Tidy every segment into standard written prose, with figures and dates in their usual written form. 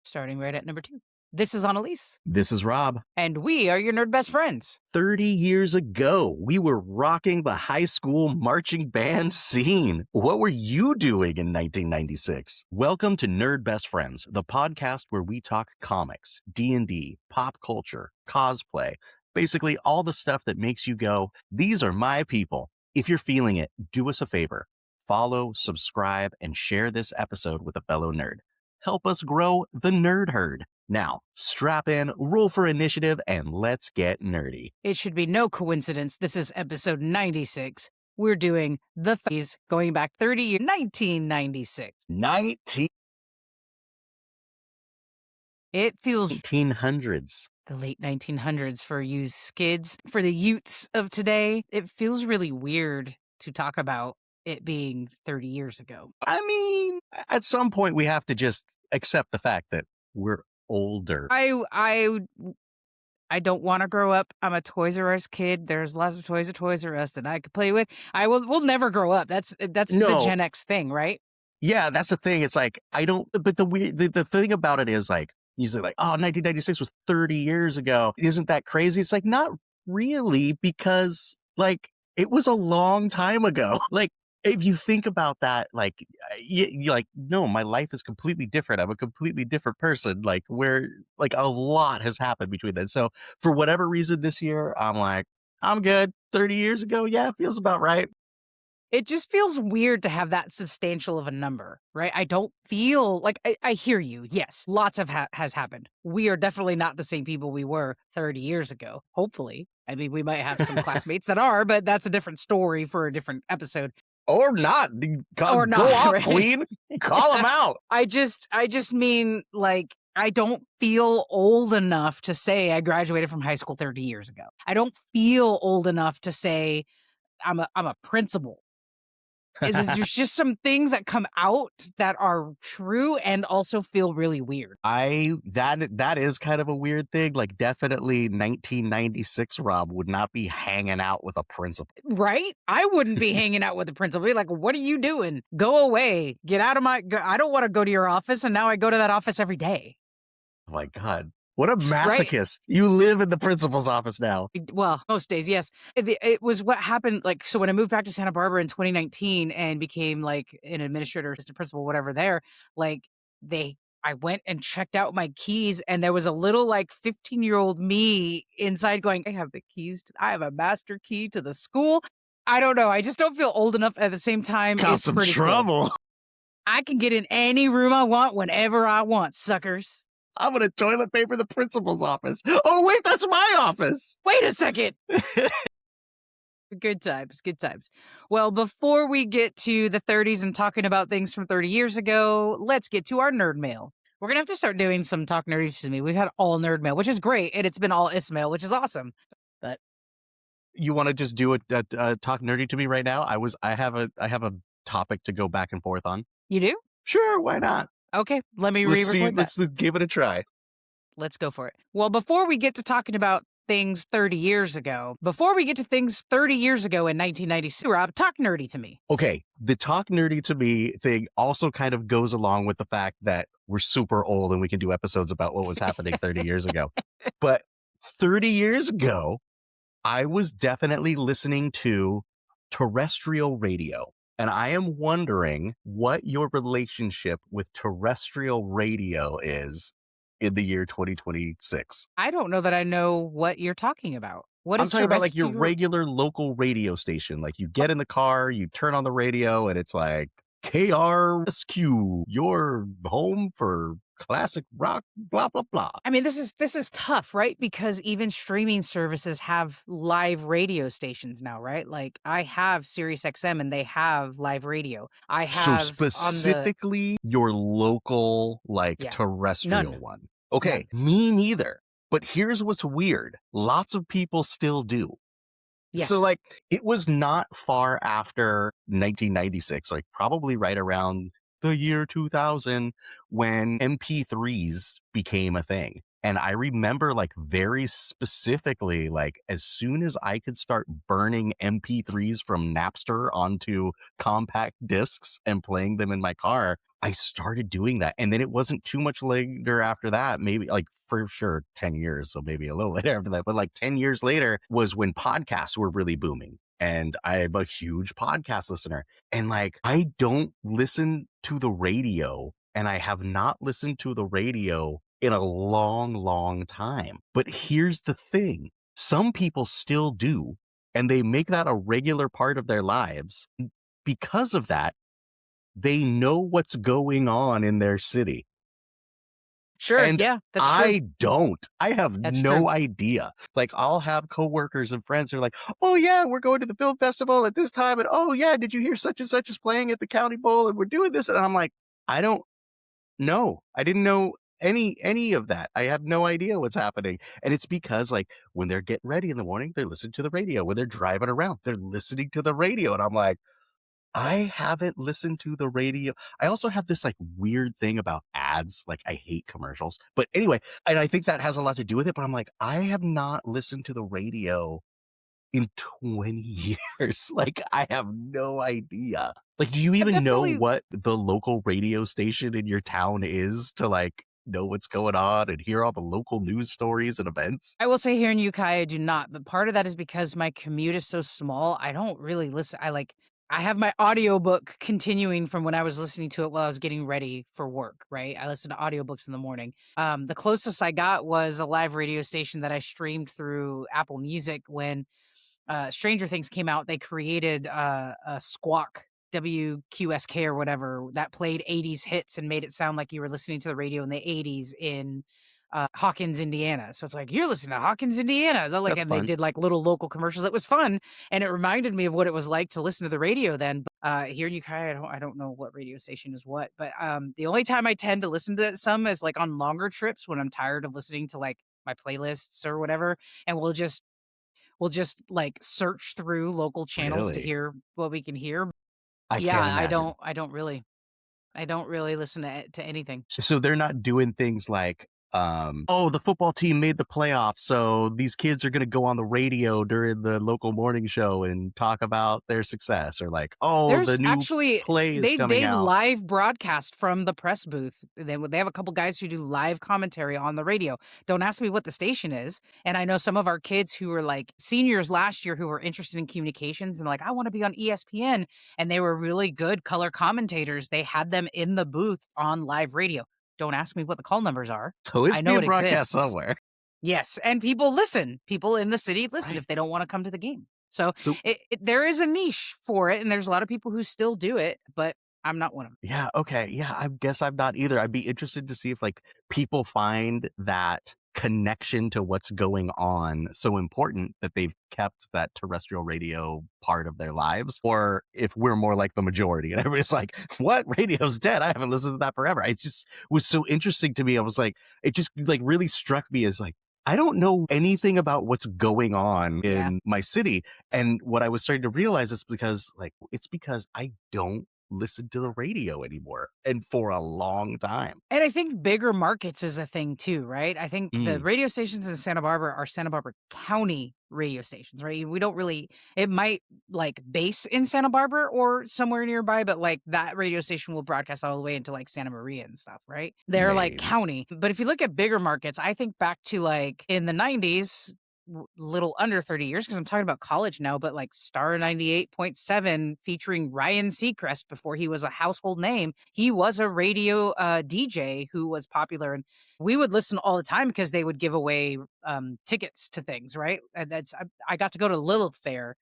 Starting right at number 2. This is Analese, This is Rob. and we are your nerd best friends. 30 years ago, we were rocking the high school marching band scene. What were you doing in 1996? Welcome to Nerd Best Friends, the podcast where we talk comics, D&D, pop culture, cosplay, basically all the stuff that makes you go, these are my people. If you're feeling it, do us a favor. Follow, subscribe, and share this episode with a fellow nerd. Help us grow the nerd herd. Now, strap in, roll for initiative, and let's get nerdy. It should be no coincidence this is episode 96. We're doing the 30s, going back 30 years, 1996. 1900s. It feels The the late 1900s for you skids. For the Utes of today, it feels really weird to talk about it being 30 years ago. I mean, at some point we have to just accept the fact that we're older. I don't want to grow up. I'm a Toys R Us kid. There's lots of toys at Toys R Us that I could play with. We'll never grow up. That's the No. Gen X thing, right? Yeah, that's the thing. It's like, I don't, but the thing about it is like, usually like, oh, 1996 was 30 years ago. Isn't that crazy? It's like, not really, because like, it was a long time ago. Like, if you think about that, like, you're like, no, my life is completely different. I'm a completely different person. Like, where, like, a lot has happened between then. So, for whatever reason this year, I'm like, I'm good. 30 years ago, yeah, it feels about right. It just feels weird to have that substantial of a number, right? I don't feel like I hear you. Yes, lots of has happened. We are definitely not the same people we were 30 years ago. Hopefully. I mean, we might have some classmates that are, but that's a different story for a different episode. Or not. Or Go not, off, right? queen. Call them out. I just mean, like, I don't feel old enough to say I graduated from high school 30 years ago. I don't feel old enough to say I'm a principal. There's just some things that come out that are true and also feel really weird. That is kind of a weird thing. Like, definitely 1996 Rob would not be hanging out with a principal. Right? I wouldn't be hanging out with the principal. Be like, what are you doing? Go away. Get out of I don't want to go to your office. And now I go to that office every day. Oh my God. What a masochist. Right? You live in the principal's office now. Well, most days, yes. It was what happened. Like, so when I moved back to Santa Barbara in 2019 and became like an administrator, assistant principal, whatever there, like I went and checked out my keys and there was a little like 15-year-old me inside going, I have the keys. I have a master key to the school. I don't know. I just don't feel old enough at the same time. Got some trouble. Cool. I can get in any room I want whenever I want, suckers. I'm going to toilet paper the principal's office. Oh, wait, that's my office. Wait a second. Good times, good times. Well, before we get to the 30s and talking about things from 30 years ago, let's get to our nerd mail. We're going to have to start doing some Talk Nerdy to Me. We've had all nerd mail, which is great, and it's been all Ismail, which is awesome. But you want to just do a Talk Nerdy to Me right now? I have a topic to go back and forth on. You do? Sure, why not? Okay, let me re-record that. Let's give it a try. Let's go for it. Well, before we get to talking about things 30 years ago, in 1996, Rob, talk nerdy to me. Okay, the Talk Nerdy to Me thing also kind of goes along with the fact that we're super old and we can do episodes about what was happening 30 years ago. But 30 years ago, I was definitely listening to terrestrial radio. And I am wondering what your relationship with terrestrial radio is in the year 2026. I don't know that I know what you're talking about. What I'm talking about like your regular local radio station. Like you get in the car, you turn on the radio, and it's like KRSQ, your home for classic rock, blah, blah, blah. I mean, this is tough, right? Because even streaming services have live radio stations now, right? Like I have Sirius XM and they have live radio. I have so specifically your local, like terrestrial one. Okay, None. Me neither. But here's what's weird. Lots of people still do. Yes. So like it was not far after 1996, like probably right around the year 2000 when MP3s became a thing. And I remember like very specifically, like as soon as I could start burning MP3s from Napster onto compact discs and playing them in my car, I started doing that. And then it wasn't too much later after that, maybe like for sure 10 years. So maybe a little later after that, but like 10 years later was when podcasts were really booming. And I'm a huge podcast listener. And like, I don't listen to the radio, and I have not listened to the radio in a long, long time. But here's the thing, some people still do, and they make that a regular part of their lives. Because of that, they know what's going on in their city. Sure, And yeah, that's true. I don't. I have That's true. no idea. Like, I'll have coworkers and friends who are like, "Oh yeah, we're going to the film festival at this time, and oh yeah, did you hear such and such is playing at the county bowl, and we're doing this?" And I'm like, I don't know. I didn't know any of that. I have no idea what's happening. And it's because like when they're getting ready in the morning, they're listening to the radio. When they're driving around, they're listening to the radio. And I'm like, I haven't listened to the radio. I also have this like weird thing about ads. Like I hate commercials. But anyway, and I think that has a lot to do with it. But I'm like, I have not listened to the radio in 20 years. Like I have no idea. Like, do you I've even know definitely what the local radio station in your town is to like know what's going on and hear all the local news stories and events? I will say here in UK, I do not, but part of that is because my commute is so small, I don't really listen. I have my audiobook continuing from when I was listening to it while I was getting ready for work, right? I listen to audiobooks in the morning. The closest I got was a live radio station that I streamed through Apple Music when Stranger Things came out. They created a Squawk WQSK or whatever that played 80s hits and made it sound like you were listening to the radio in the 80s in Hawkins, Indiana. So it's like you're listening to Hawkins, Indiana. They're like, That's and they fun. did like little local commercials. It was fun, and it reminded me of what it was like to listen to the radio then. But here in UK, I don't know what radio station is what. But the only time I tend to listen to some is like on longer trips when I'm tired of listening to like my playlists or whatever, and we'll just like search through local channels to Really? hear what we can hear. I Yeah, can't I imagine. don't I don't really I don't really listen to anything. So they're not doing things like, oh, the football team made the playoffs, so these kids are going to go on the radio during the local morning show and talk about their success, or like, oh, There's the new actually play is coming they out. live broadcast from the press booth. They have a couple guys who do live commentary on the radio. Don't ask me what the station is. And I know some of our kids who were like seniors last year who were interested in communications and like, I want to be on ESPN. And they were really good color commentators. They had them in the booth on live radio. Don't ask me what the call numbers are. So it's I know being it broadcast exists. somewhere. Yes, and people listen. People in the city listen Right. if they don't wanna come to the game. So, So there is a niche for it, and there's a lot of people who still do it, but I'm not one of them. yeah, okay. Yeah, I guess I'm not either. I'd be interested to see if like people find that connection to what's going on so important that they've kept that terrestrial radio part of their lives, or if we're more like the majority and everybody's like, what? Radio's dead. I haven't listened to that forever. It just was so interesting to me. I was like, it just like really struck me as like, I don't know anything about what's going on Yeah. in my city. And what I was starting to realize is because like, it's because I don't listen to the radio anymore, and for a long time. And I think bigger markets is a thing too, right? I think the Mm, radio stations in Santa Barbara are Santa Barbara County radio stations, right? We don't really it might like base in Santa Barbara or somewhere nearby, but like that radio station will broadcast all the way into like Santa Maria and stuff, right? They're like Maine. county. But if you look at bigger markets, I think back to like in the 90s, little under 30 years because I'm talking about college now, but like Star 98.7 featuring Ryan Seacrest before he was a household name. He was a radio DJ who was popular, and we would listen all the time because they would give away tickets to things, right? And I got to go to Lilith Fair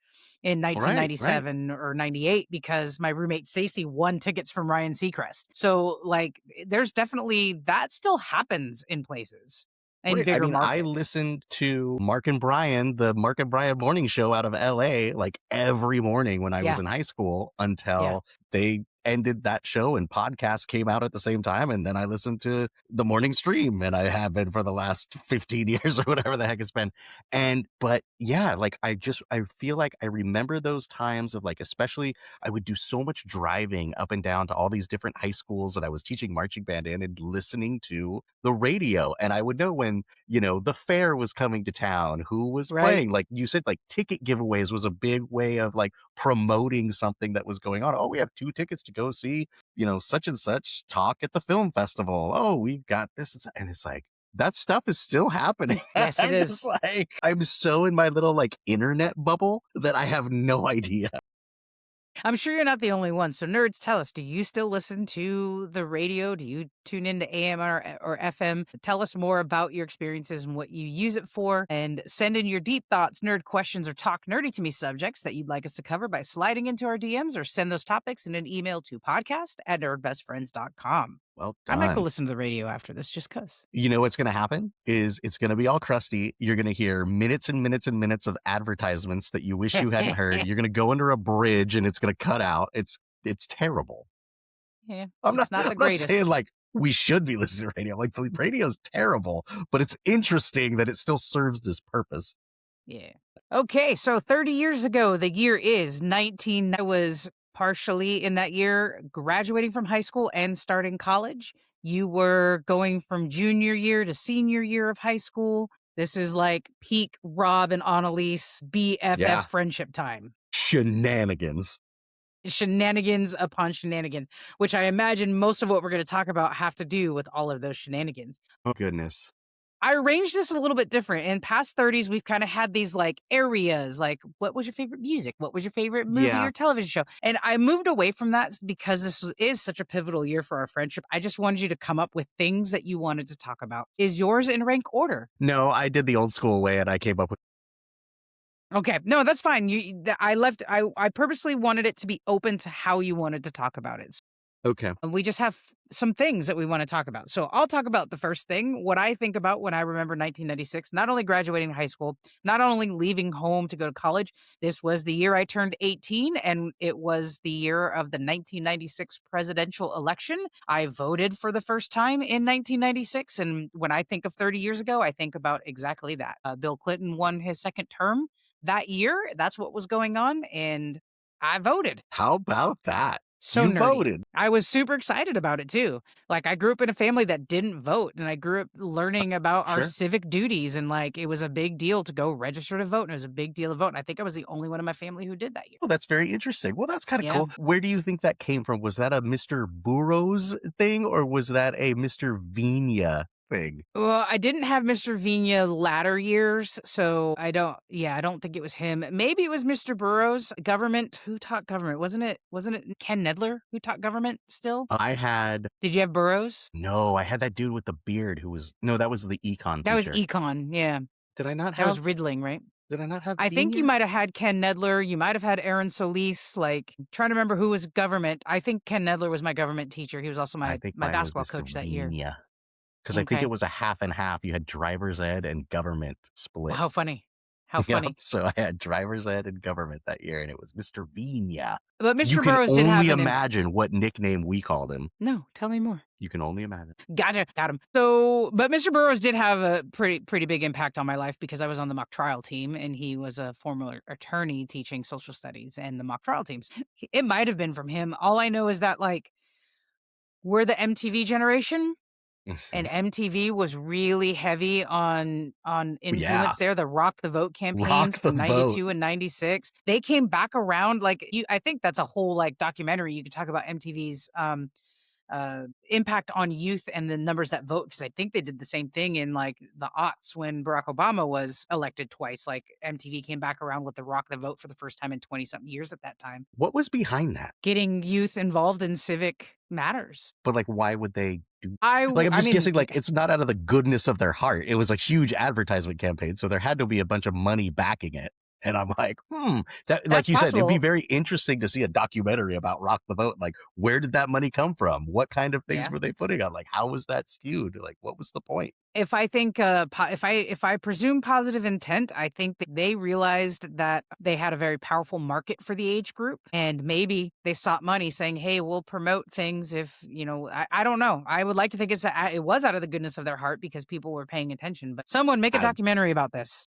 in Right, right. 1997 or 98 because my roommate Stacy won tickets from Ryan Seacrest. So like there's definitely that still happens in places in Right. I bigger mean, I markets. listened to Mark and Brian, the Mark and Brian morning show out of LA, like every morning when I was Yeah. in high school Yeah. until they ended that show and podcast came out at the same time. And then I listened to the morning stream, and I have been for the last 15 years or whatever the heck it's been. But yeah, like I feel like I remember those times of like, especially I would do so much driving up and down to all these different high schools that I was teaching marching band in and listening to the radio. And I would know when, the fair was coming to town, who was Right. playing. Like you said, like ticket giveaways was a big way of like promoting something that was going on. Oh, we have 2 tickets to go see, such and such talk at the film festival. Oh, we've got this. And it's like, that stuff is still happening. Yes, it I'm just is. like, I'm so in my little like internet bubble that I have no idea. I'm sure you're not the only one. So, nerds, tell us, do you still listen to the radio? Do you tune into AM or FM? Tell us more about your experiences and what you use it for. And send in your deep thoughts, nerd questions, or talk nerdy to me subjects that you'd like us to cover by sliding into our DMs, or send those topics in an email to podcast@nerdbestfriends.com. Well I might go done. listen to the radio after this just because. You know what's going to happen is it's going to be all crusty. You're going to hear minutes and minutes and minutes of advertisements that you wish you hadn't heard. You're going to go under a bridge and it's going to cut out. It's terrible. Yeah, I'm not it's not the I'm not saying greatest. like we should be listening to radio. Like the radio's terrible, but it's interesting that it still serves this purpose. Yeah. Okay, so 30 years ago, the year is 19. I was partially in that year graduating from high school and starting college. You were going from junior year to senior year of high school. This is like peak Rob and Annalise BFF Yeah. friendship time. Shenanigans. Shenanigans upon shenanigans, which I imagine most of what we're going to talk about have to do with all of those shenanigans. Oh goodness. I arranged this a little bit different. In past 30s, we've kind of had these like areas, like what was your favorite music? What was your favorite movie Yeah. or television show? And I moved away from that because is such a pivotal year for our friendship. I just wanted you to come up with things that you wanted to talk about. Is yours in rank order? No, I did the old school way and I came up with Okay, no, that's fine. I purposely wanted it to be open to how you wanted to talk about it. okay. And we just have some things that we want to talk about. So I'll talk about the first thing, what I think about when I remember 1996, not only graduating high school, not only leaving home to go to college. This was the year I turned 18, and it was the year of the 1996 presidential election. I voted for the first time in 1996. And when I think of 30 years ago, I think about exactly that. Bill Clinton won his second term that year. That's what was going on. And I voted. How about that? So You nerdy. voted. I was super excited about it too. Like I grew up in a family that didn't vote, and I grew up learning about our Sure. civic duties, and like it was a big deal to go register to vote, and it was a big deal to vote. And I think I was the only one in my family who did that year. Well, that's very interesting. Well, that's kind of Yeah. cool. Where do you think that came from? Was that a Mr. Burroughs thing or was that a Mr. Vina thing? Well, I didn't have Mr. Vina latter years, so I don't think it was him. Maybe it was Mr. Burroughs. Government, who taught government? Wasn't it Ken Nedler who taught government still? I had Did you have Burroughs? no, I had that dude with the beard who was no, that was the econ That was teacher. econ, yeah. Did I not That was have Ridling, right? did I not have I think you Vina? might have had Ken Nedler, you might have had Aaron Solis, like, trying to remember who was government. I think Ken Nedler was my government teacher. He was also I my think my mine was basketball Mr. coach that year. Vina. Because I think Okay. it was a half and half. You had driver's ed and government Well, split. how funny. How Yep. funny. So I had driver's ed and government that year, and it was Mr. Vina. But You Mr. can Burroughs did have only an imagine what nickname we called him. No, tell me more. You can only imagine. Gotcha. Got him. So, but Mr. Burroughs did have a pretty big impact on my life because I was on the mock trial team and he was a former attorney teaching social studies and the mock trial teams. It might have been from him. All I know is that like we're the MTV generation. And Mhm. MTV was really heavy on Yeah. influence there, the Rock the Vote Rock campaigns the from vote. 92 and 96. They came back around like I think that's a whole like documentary you could talk about MTV's impact on youth and the numbers that vote because I think they did the same thing in like the aughts when Barack Obama was elected twice. Like MTV came back around with the Rock the Vote for the first time in 20 something years at that time, What was behind that? getting youth involved in civic matters. But like, why would they do? I Like, I'm I just mean, guessing. Like, it's not out of the goodness of their heart. It was a huge advertisement campaign, so there had to be a bunch of money backing it. And I'm like, that, That's like you said, it'd be possible. very interesting to see a documentary about Rock the Vote. Like, where did that money come from? What kind of things Yeah. were they putting on? Like, how was that skewed? Like, what was the point? If I think, if I presume positive intent, I think that they realized that they had a very powerful market for the age group, and maybe they sought money, saying, "Hey, we'll promote things if I don't know. I would like to think it was out of the goodness of their heart because people were paying attention. But someone make a I documentary about this.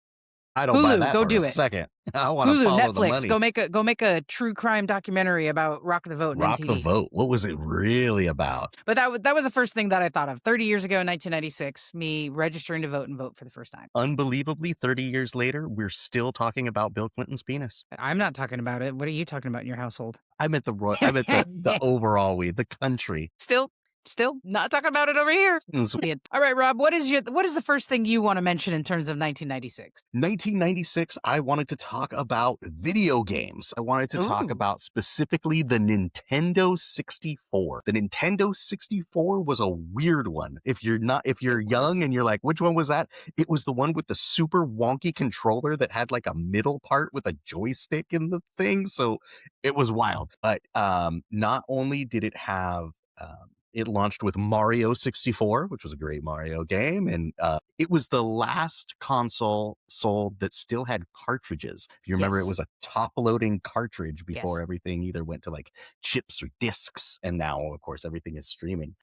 I don't buy Hulu, that go for a do it. second. I want to Hulu, follow the Netflix, money. go make a true crime documentary about Rock the Vote and Rock the MTV." Vote. What was it really about? But that was the first thing that I thought of 30 years ago in 1996, me registering to vote and vote for the first time. Unbelievably, 30 years later, we're still talking about Bill Clinton's penis. I'm not talking about it. What are you talking about in your household? I meant the overall we, the country. Still still not talking about it over here. Yeah. All right, Rob, what is the first thing you want to mention in terms of 1996? 1996, I wanted to talk about video games. I wanted to talk Ooh, about specifically the Nintendo 64. The Nintendo 64 was a weird one. If it you're young was. and you're like, which one was that? It was the one with the super wonky controller that had like a middle part with a joystick in the thing. So it was wild. But not only did it have it launched with Mario 64, which was a great Mario game. And it was the last console sold that still had cartridges. If you remember, it Yes. was a top loading cartridge before Yes. everything either went to like chips or discs. And now, of course, everything is streaming.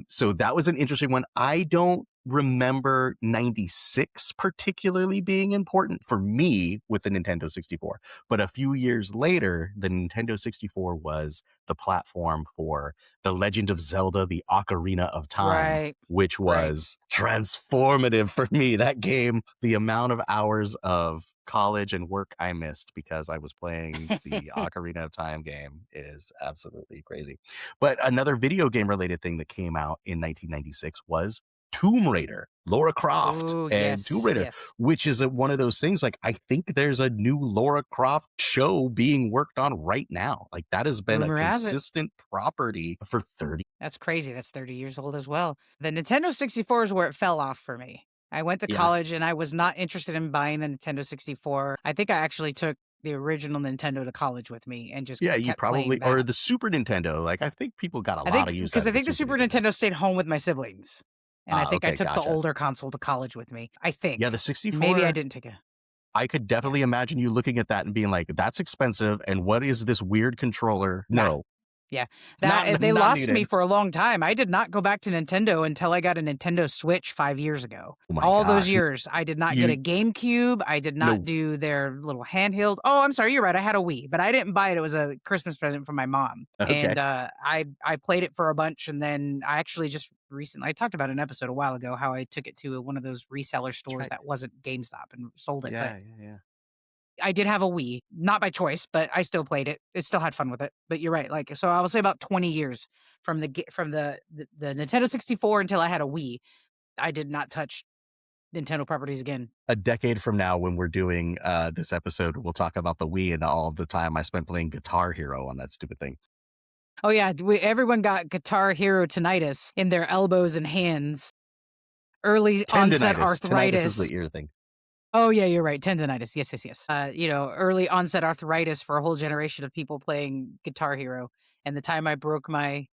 So that was an interesting one. I don't remember 96 particularly being important for me with the Nintendo 64. But a few years later, the Nintendo 64 was the platform for the Legend of Zelda, the Ocarina of Time, Right. which Right. was transformative for me. That game, the amount of hours of college and work I missed because I was playing the Ocarina of Time game is absolutely crazy. But another video game related thing that came out in 1996 was Tomb Raider, Laura Croft Oh, and Tomb yes. Raider, Yes. which is one of those things. Like, I think there's a new Laura Croft show being worked on right now. Like, that has been a Rumor has it. consistent property for 30. That's crazy. That's 30 years old as well. The Nintendo 64 is where it fell off for me. I went to Yeah. college and I was not interested in buying the Nintendo 64. I think I actually took the original Nintendo to college with me and just Yeah, you kept playing probably, or that. the Super Nintendo. Like, I think people got a lot of use out I of the think the Super Super Nintendo. Nintendo stayed home with my siblings. And I think I Okay, took the gotcha. older console to college with me. I Yeah, think. the Maybe I 64, didn't take a I could definitely imagine you looking at that and being like, that's expensive. And what is this weird controller? nah. No, Yeah. not, They not lost me needed. for a long time. I did not go back to Nintendo until I got a Nintendo Switch 5 years ago. Oh my All those gosh. years, I did not get You, a GameCube. I did not no, do their little handheld. Oh, I'm sorry, you're right. I had a Wii, but I didn't buy it. It was a Christmas present from my mom. okay. And I played it for a bunch, and then I actually just recently I talked about an episode a while ago how I took it to one of those reseller That's stores right. that wasn't GameStop and sold it. But Yeah, yeah, yeah. I did have a Wii, not by choice, but I still played it. It still had fun with it. But you're right. Like, so I will say about 20 years from the Nintendo 64 until I had a Wii, I did not touch Nintendo properties again. A decade from now, when we're doing this episode, we'll talk about the Wii and all of the time I spent playing Guitar Hero on that stupid thing. Oh yeah, everyone got Guitar Hero tinnitus in their elbows and hands. Early onset Tendonitis. Tinnitus is arthritis. the ear thing. Oh yeah, you're right. Tendonitis. Yes, yes, yes. Early onset arthritis for a whole generation of people playing Guitar Hero. And the time I broke my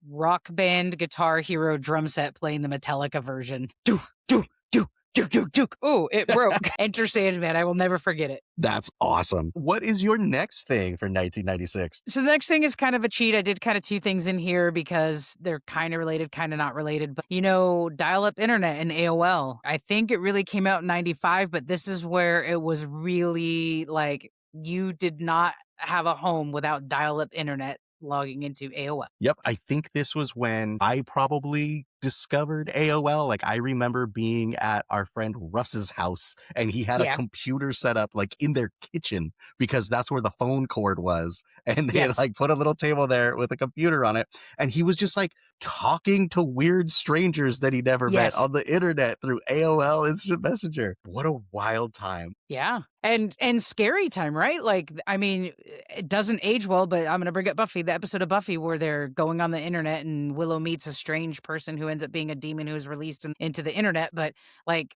rock band Guitar Hero drum set playing the Metallica version. Do do do do do do. Oh, it broke. Enter Sandman. I will never forget it. That's awesome. What is your next thing for 1996? So the next thing is kind of a cheat. I did kind of two things in here because they're kind of related, kind of not related. But dial-up internet and AOL. I think it really came out in 95, but this is where it was really like you did not have a home without dial-up internet logging into AOL. Yep, I think this was when I probably discovered AOL. Like, I remember being at our friend Russ's house and he had a Yeah. computer set up like in their kitchen because that's where the phone cord was. And they had Yes. like put a little table there with a computer on it. And he was just like talking to weird strangers that he never met Yes. on the internet through AOL Instant Messenger. What a wild time. Yeah. And scary time, right? Like, I mean, it doesn't age well, but I'm going to bring up Buffy, the episode of Buffy where they're going on the internet and Willow meets a strange person who ends up being a demon who is released into the internet. But like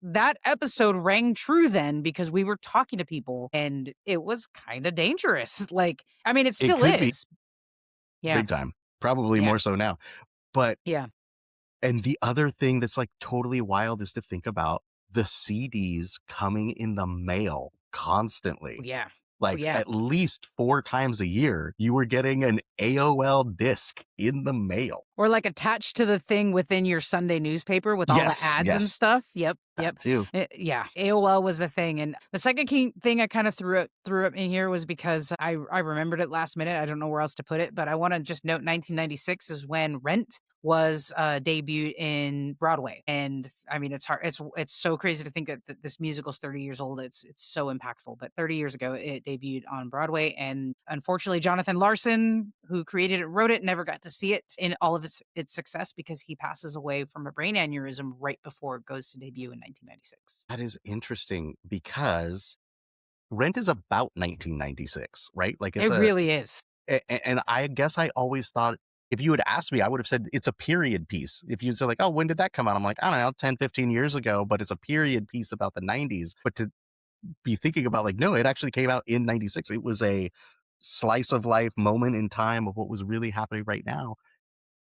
that episode rang true then because we were talking to people and it was kind of dangerous. Like, I mean, it It still could be is. Yeah. big time, probably Yeah. more so now. But Yeah. and the other thing that's like totally wild is to think about the CDs coming in the mail Oh, constantly. yeah. Oh, Like yeah. at least 4 times a year, you were getting an AOL disc in the mail. Or like attached to the thing within your Sunday newspaper with all the Yes, ads and yes, stuff. Yep, that yep. too. Yeah, AOL was the thing, and the second key thing I kind of threw up in here was because I remembered it last minute. I don't know where else to put it, but I want to just note 1996 is when Rent was debuted in Broadway, and I mean it's so crazy to think that this musical's 30 years old. It's so impactful, but 30 years ago it debuted on Broadway, and unfortunately Jonathan Larson, who created it, wrote it, never got to see it in all of its success because he passes away from a brain aneurysm right before it goes to debut in 1996. That is interesting because Rent is about 1996, right? Like it's It a really is. and I guess I always thought if you had asked me, I would have said it's a period piece. If you said like, oh, when did that come out? I'm like, I don't know, 10, 15 years ago, but it's a period piece about the 90s. But to be thinking about like, no, it actually came out in 96. It was a slice of life moment in time of what was really happening right now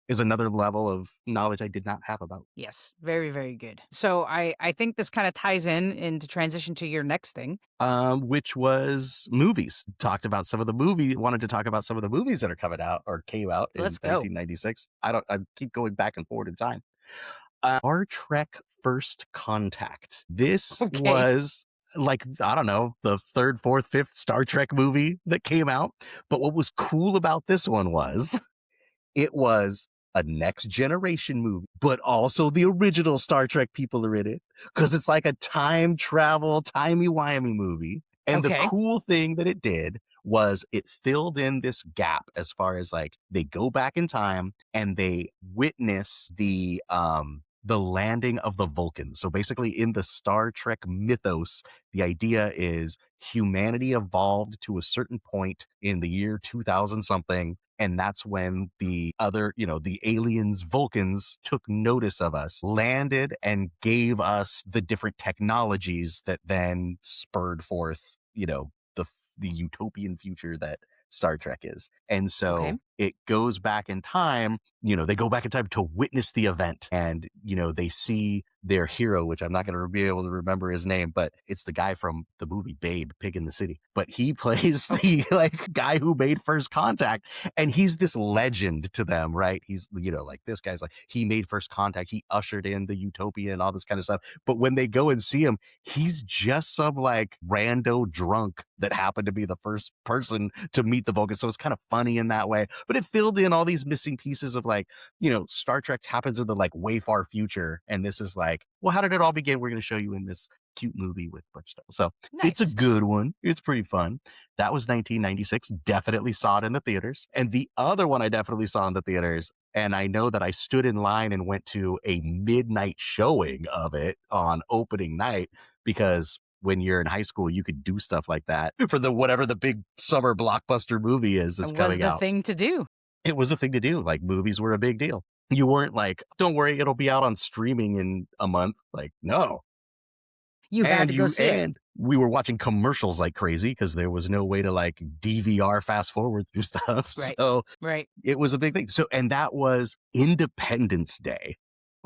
is another level of knowledge I did not have about. Yes, very, very good. So I think this kind of ties in into transition to your next thing. Which was movies. Talked about some of the wanted to talk about some of the movies that are coming out or came out in Let's go. 1996. I keep going back and forward in time. Star Trek First Contact. This Okay. was like, I don't know, the third, fourth, fifth Star Trek movie that came out. But what was cool about this one was it was a next generation movie, but also the original Star Trek people are in it because it's like a time travel, timey-wimey movie. And the Okay. cool thing that it did was it filled in this gap as far as like they go back in time and they witness the landing of the Vulcans. So basically in the Star Trek mythos, the idea is humanity evolved to a certain point in the year 2000 something. And that's when the other, the aliens, Vulcans took notice of us, landed and gave us the different technologies that then spurred forth, the utopian future that Star Trek is. And Okay. so it goes back in time, they go back in time to witness the event and, they see their hero, which I'm not going to be able to remember his name, but it's the guy from the movie Babe, Pig in the City. But he plays Okay. the like guy who made first contact and he's this legend to them, right? He's, like this guy's like, he made first contact. He ushered in the utopia and all this kind of stuff. But when they go and see him, he's just some like rando drunk that happened to be the first person to meet the Vulcan. So it's kind of funny in that way, but it filled in all these missing pieces of like, Star Trek happens in the like way far future. And this is like, well, how did it all begin? We're going to show you in this cute movie with a bunch of stuff. So it's a Nice. good one. It's pretty fun. That was 1996. Definitely saw it in the theaters. And the other one I definitely saw in the theaters, and I know that I stood in line and went to a midnight showing of it on opening night because when you're in high school, you could do stuff like that for the whatever the big summer blockbuster movie is that's It was coming the out. thing to do. It was a thing to do. Like movies were a big deal. You weren't like, don't worry, it'll be out on streaming in a month. Like, no. You had to go see it. And we were watching commercials like crazy because there was no way to like DVR fast forward through stuff. Right. So Right. it was a big thing. So, and that was Independence Day.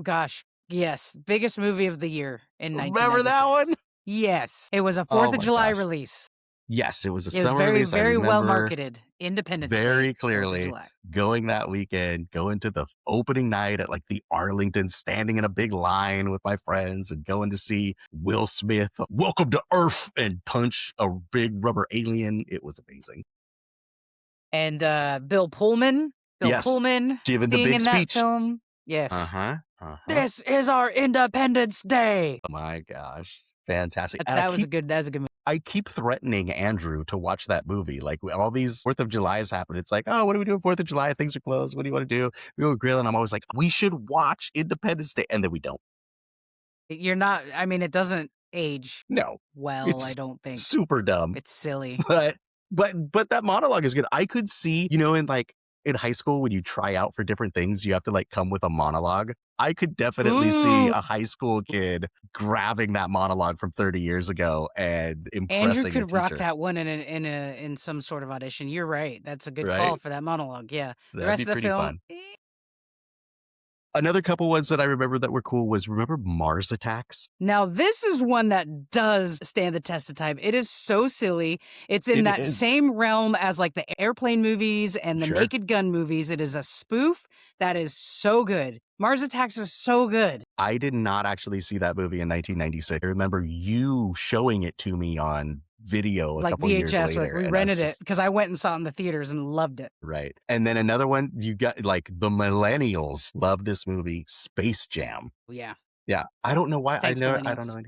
Gosh. Yes. Biggest movie of the year in Remember that one? 1996. Yes. It was a Oh 4th of my July gosh. release. Yes, it was a It was summer very, release. I very well remember marketed. Independence Day, very 4th of clearly July. going that weekend, going to the opening night at like the Arlington, standing in a big line with my friends and going to see Will Smith, Welcome to Earth, and punch a big rubber alien. It was amazing. And Bill Pullman. Bill Yes, Pullman given the being big in that speech. film. Yes. Uh-huh. Uh-huh. This is our Independence Day. Oh my gosh. Fantastic. And That was a good movie. I keep threatening Andrew to watch that movie. Like all these 4th of July's happen. It's like, oh, what do we do on 4th of July? Things are closed. What do you want to do? We go grill. And I'm always like, we should watch Independence Day. And then we don't. You're not, I mean, it doesn't age No, well, I it's don't think. super dumb. It's silly. But that monologue is good. I could see, in like in high school when you try out for different things, you have to like come with a monologue. I could definitely see Ooh, a high school kid grabbing that monologue from 30 years ago and Andrew impressing the could rock teacher, that one in some sort of audition. You're right. That's a good call right? for that monologue. Yeah. The That'd rest be of the pretty film, fun. Another couple ones that I remember that were cool was remember Mars Attacks? now this is one that does stand the test of time. It is so silly. It's in It that is. same realm as like the airplane movies and the Sure. Naked Gun movies. It is a spoof that is so good. Mars Attacks is so good. I did not actually see that movie in 1996. I remember you showing it to me on video a Like couple years VHS, like later, we and I was rented it just because I went and saw it in the theaters and loved it. right. And then another one, you got like the millennials love this movie, Space Jam. Yeah. Yeah, I don't know why Thanks, I don't know millennials. any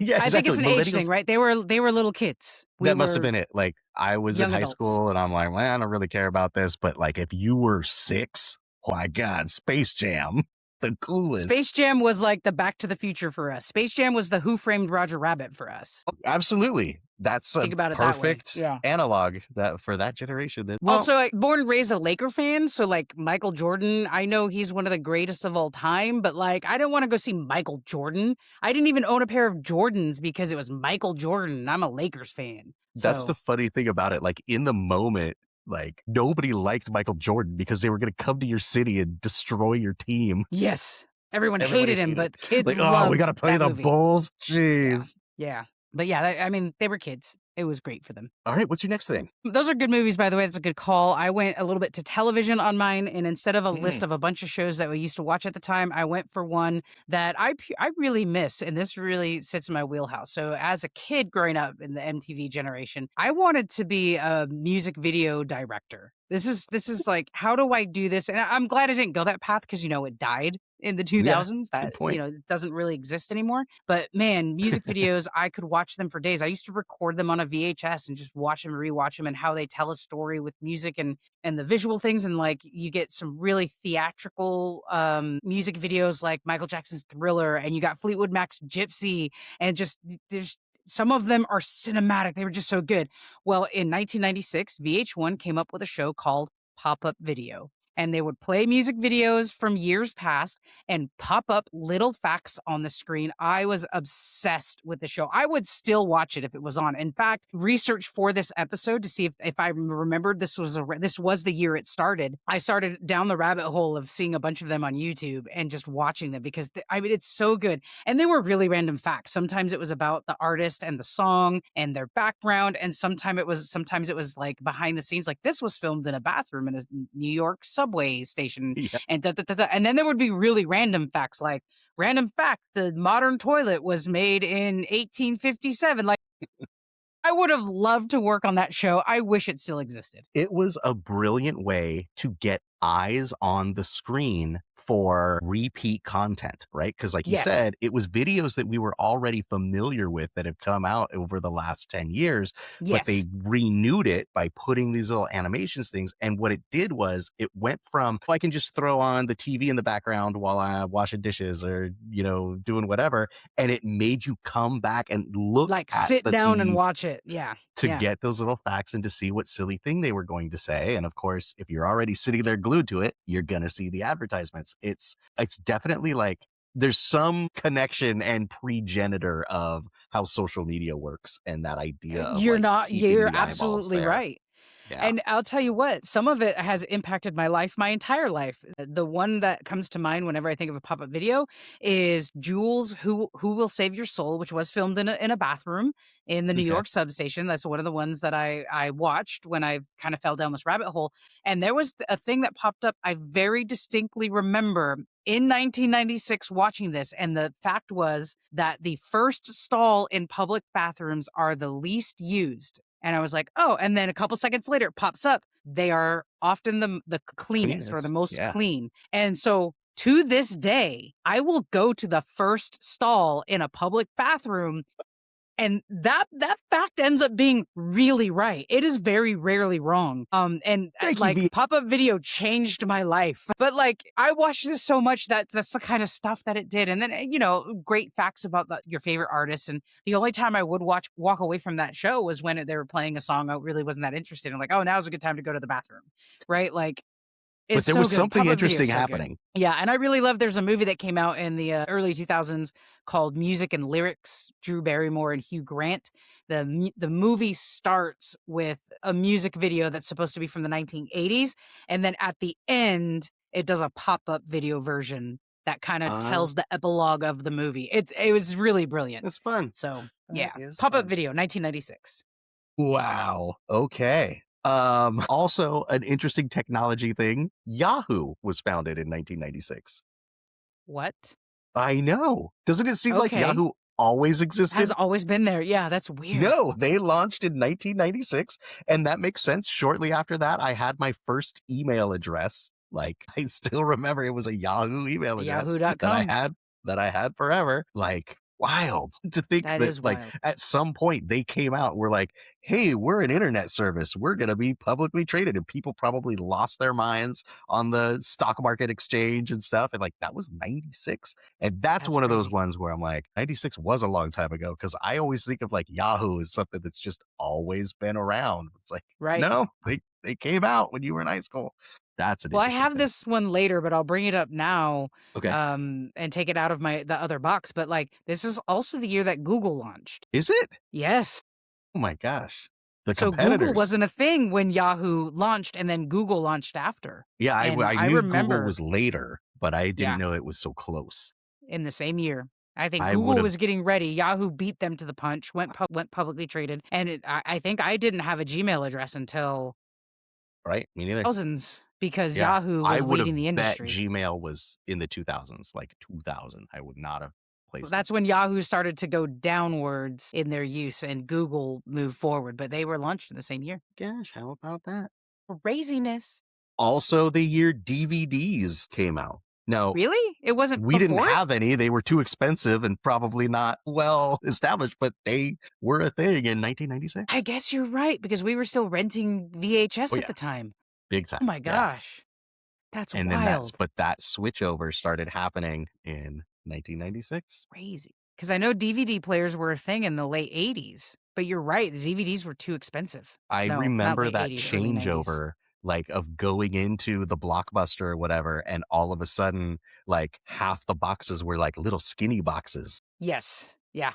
yeah, I think it's exactly, an age millennials thing, right? They were little kids. We that must have were been it, like, I was in young high adults. school, and I'm like, "Well, I don't really care about this," but, like, if you were 6, oh my god, Space Jam, the coolest. Space Jam was like the Back to the Future for us. Space Jam was the Who Framed Roger Rabbit for us. Absolutely, that's a Think about it that way. perfect Yeah. analog that for that generation that well, Also, born and raised a Laker fan, so like Michael Jordan, I know he's one of the greatest of all time, but like I didn't want to go see Michael Jordan. I didn't even own a pair of Jordans because it was Michael Jordan. And I'm a Lakers fan. that's the So, funny thing about it, like, in the moment, like, nobody liked Michael Jordan because they were gonna come to your city and destroy your team. yes, everyone Everybody hated him, hated him. but kids Like, "Oh, we loved gotta play that the movie. Bulls? Yeah. Jeez." Yeah. But yeah, I mean, they were kids. It was great for them. Alright, what's your next thing? Those are good movies, by the way. That's a good call. I went a little bit to television on mine, and instead of a list Mm, of a bunch of shows that we used to watch at the time, I went for one that I really miss, and this really sits in my wheelhouse. So, as a kid growing up in the MTV generation, I wanted to be a music video director. This is like, how do I do this? And I'm glad I didn't go that path because it died in the yeah, 2000s. good That point. it doesn't really exist anymore. But man, music videos, I could watch them for days. I used to record them on a VHS and just watch them, rewatch them, and how they tell a story with music and the visual things. And like you get some really theatrical music videos like Michael Jackson's Thriller, and you got Fleetwood Mac's Gypsy, and just there's some of them are cinematic. They were just so good. Well, in 1996, VH1 came up with a show called Pop Up Video. And they would play music videos from years past and pop up little facts on the screen. I was obsessed with the show. I would still watch it if it was on. In fact, research for this episode to see if I remembered this was the year it started. I started down the rabbit hole of seeing a bunch of them on YouTube and just watching them because I mean it's so good. And they were really random facts. Sometimes it was about the artist and the song and their background, and sometimes it was like behind the scenes. Like this was filmed in a bathroom in a New York subway station, Yeah, and and then there would be really random facts like random fact: the modern toilet was made in 1857. Like I would have loved to work on that show. I wish it still existed. it was a brilliant way to get eyes on the screen for repeat content, right? Because, like you Yes, said, it was videos that we were already familiar with that have come out over the last 10 years, but they yes, renewed it by putting these little animations things. And what it did was it went from, "Oh, I can just throw on the TV in the background while I'm washing dishes or, doing whatever." And it made you come back and look like at sit the down and TV watch it. Yeah, to yeah. get those little facts and to see what silly thing they were going to say. And of course, if you're already sitting there glued to it, you're gonna see the advertisements. It's definitely like there's some connection and progenitor of how social media works and that idea of You're like not. keeping You're the eyeballs absolutely there. right. Yeah. And I'll tell you what, some of it has impacted my life, my entire life. The one that comes to mind whenever I think of a pop-up video is Jules Who Will Save Your Soul, which was filmed in a bathroom in the New Okay. York substation. That's one of the ones that I watched when I kind of fell down this rabbit hole. And there was a thing that popped up I very distinctly remember in 1996 watching this, and the fact was that the first stall in public bathrooms are the least used. And I was like, "Oh," and then a couple seconds later it pops up. They are often the cleanest or the Cleanest. most Yeah. clean. And so to this day, I will go to the first stall in a public bathroom, and that fact ends up being really right. It is very rarely wrong. Thank you, Like V. pop-up video changed my life. But like I watched this so much that that's the kind of stuff that it did. And then great facts about your favorite artists. And the only time I would walk away from that show was when they were playing a song I really wasn't that interested in. Like, oh, now's a good time to go to the bathroom. Right? Like It's But there so was good. something Pop-up video interesting is so good. happening. Yeah, and I really love there's a movie that came out in the, early 2000s called Music and Lyrics, Drew Barrymore and Hugh Grant. The movie starts with a music video that's supposed to be from the 1980s, and then at the end, it does a pop-up video version that kinda Uh, tells the epilogue of the movie. It was really brilliant. that's fun. So, That yeah. is Pop-up fun. video, 1996. Wow. Okay. Also an interesting technology thing. Yahoo was founded in 1996. What? I know. Doesn't it seem like Okay. Yahoo always Has existed? always been there. Yeah, that's weird. No, they launched in 1996, and that makes sense. Shortly after that, I had my first email address. Like, I still remember it was a Yahoo email address that I Yahoo.com. had forever. Like, wild to think That that is like wild. at some point they came out, we're like, hey, we're an internet service. We're gonna be publicly traded. And people probably lost their minds on the stock market exchange and stuff. And like that was 96. And that's That's one of those crazy. ones where I'm like, 96 was a long time ago because I always think of like Yahoo as something that's just always been around. It's like, Right. no, they came out when you were in high school. That's an Well, I interesting have thing. this one later, but I'll bring it up now, Okay. and take it out of the other box. But like, this is also the year that Google launched. Is it? Yes. Oh my gosh. The So Google competitors. wasn't a thing when Yahoo launched, and then Google launched after. Yeah, And I I knew Google remember, was later, but I didn't yeah, know it was so close. in the same year. I think I Google would have was getting ready. Yahoo beat them to the punch, went publicly traded, and I think I didn't have a Gmail address until right? Me neither. thousands because Yeah, Yahoo I was would leading have the bet industry. Gmail was in the 2000s, like 2000. I would not have placed it. That's when Yahoo started to go downwards in their use and Google moved forward, but they were launched in the same year. Gosh, how about that? Craziness. Also, the year DVDs came out. No, Really? It wasn't we didn't before it? have any. They were too expensive and probably not well established, but they were a thing in I 1996. guess you're right because we were still renting Oh VHS at yeah, the time. big time. Oh my Yeah. gosh. That's And then wild. that switchover started happening in 1996. Crazy. Because I know DVD players were a thing in the late 80s, but you're right. The DVDs were too expensive. I No, not remember late that 80s, early 90s. changeover, like, of going into the Blockbuster or whatever, and all of a sudden, like, half the boxes were, like, little skinny boxes, Yes. Yeah.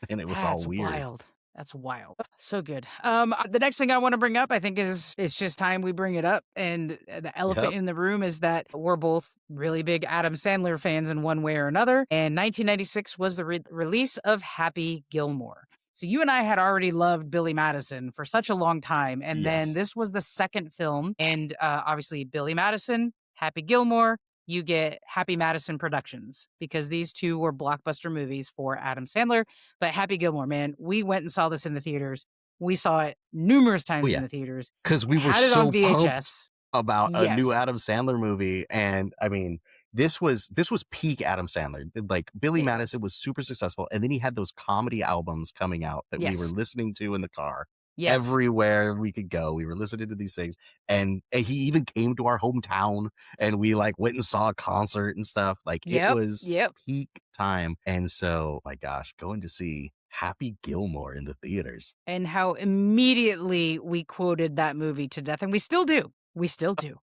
and it was all That's weird. wild. That's wild. So good. The next thing I want to bring up, I think, is it's just time we bring it up. And the elephant Yep. in the room is that we're both really big Adam Sandler fans in one way or another. And 1996 was the release of Happy Gilmore. So you and I had already loved Billy Madison for such a long time, and then Yes. this was the second film, and obviously Billy Madison, Happy Gilmore. You get Happy Madison Productions because these two were blockbuster movies for Adam Sandler. But Happy Gilmore, man, we went and saw this in the theaters. We saw it numerous Oh, times in yeah, the theaters, because we were had it on so pumped VHS. about a new Yes, Adam Sandler movie, and, I mean, this was peak Adam Sandler. Like, Billy it was. Madison was super successful, and then he had those comedy albums coming out that we were Yes, listening to in the car. yes. Everywhere we could go, we were listening to these things, and he even came to our hometown, and we, like, went and saw a concert and stuff. Like, it Yep, was yep. peak time, and so, my gosh, going to see Happy Gilmore in the theaters. And how immediately we quoted that movie to death, and we still do. We still do.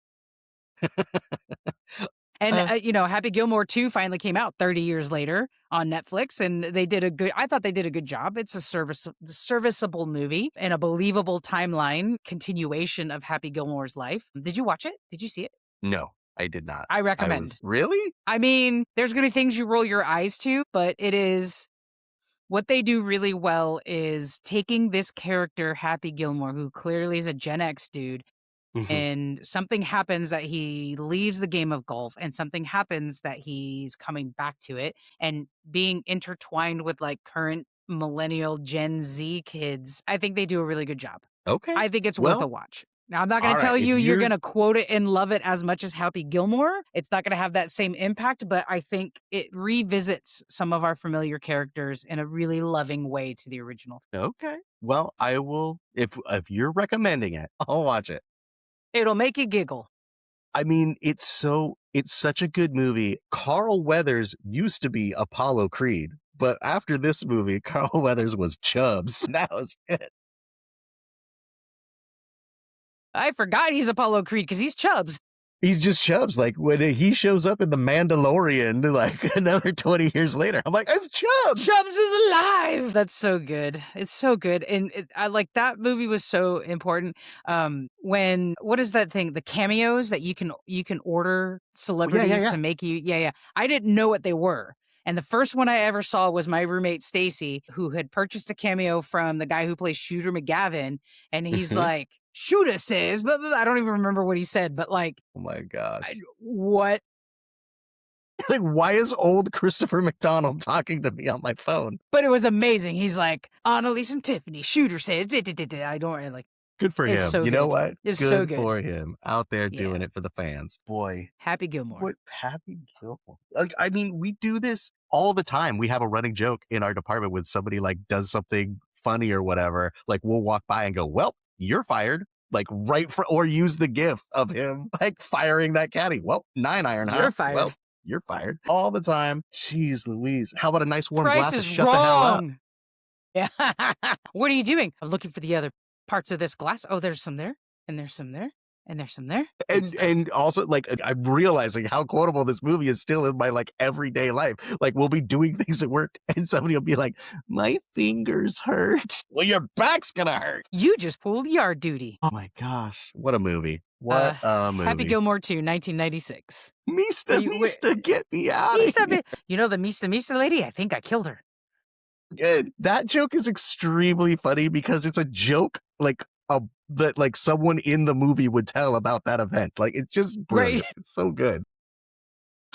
And, Uh, Happy Gilmore 2 finally came out 30 years later on Netflix, and I thought they did a good job. It's a serviceable movie and a believable timeline continuation of Happy Gilmore's life. Did you watch it? Did you see it? no, I did not. I I recommend. was really? I mean, there's gonna be things you roll your eyes to, but it is what they do really well is taking this character, Happy Gilmore, who clearly is a Gen X dude, Mhm. and something happens that he leaves the game of golf and something happens that he's coming back to it and being intertwined with like current millennial Gen Z kids. I think they do a really good job. Okay. I think it's worth a Well, watch. Now, I'm not going to alright, tell if you you're you're going to quote it and love it as much as Happy Gilmore. It's not going to have that same impact, but I think it revisits some of our familiar characters in a really loving way to the original. okay. Well, I will if you're recommending it, I'll watch it. It'll make you giggle. I mean, it's such a good movie. Carl Weathers used to be Apollo Creed, but after this movie, Carl Weathers was Chubbs. That was it. I forgot he's Apollo Creed because he's Chubbs. He's just Chubbs. Like when he shows up in The Mandalorian, like another 20 years later, I'm like, it's Chubbs. Chubbs is alive. That's so good. It's so good. And I like that movie was so important. When what is that thing? The cameos that you can order Oh, yeah, yeah, celebrities yeah. to make you. Yeah, yeah. I didn't know what they were. And the first one I ever saw was my roommate Stacy, who had purchased a cameo from the guy who plays Shooter McGavin, and he's Mhm. like, "Shooter says," but I don't even remember what he said, but like, Oh my gosh. what? Like, why is old Christopher McDonald talking to me on my phone? But it was amazing. He's like, Annalise and Tiffany, Shooter says, I don't like. Good for It's him. so You know good. what? It's so Good good. for him out there Yeah. doing it for the fans. Boy, Happy Gilmore. what Happy Gilmore. Like, I mean, we do this all the time. We have a running joke in our department when somebody like does something funny or whatever. Like we'll walk by and go, "Well, you're fired." Like right for, or use the gif of him like firing that caddy. Well, 9 iron, huh? You're Well, fired. you're fired all the time. Jeez Louise. How about a nice warm Price glass of is shut the hell up? wrong. Yeah. What are you doing? I'm looking for the other parts of this glass. Oh, there's some there, and there's some there, and there's some there. Good And stuff. and also like I'm realizing how quotable this movie is still in my like everyday life. Like we'll be doing things at work and somebody will be like, "My fingers hurt." Well, your back's gonna hurt. You just pulled yard duty. Oh my gosh, what a movie! What a Happy movie! Gilmore 2, 1996. What Mista, do you, wait, Mista, get me out of Misa, here! you know the Misa lady? I think I killed her. Good. That joke is extremely funny because it's a joke like that like someone in the movie would tell about that event. Like it's just Right. brilliant. It's so good.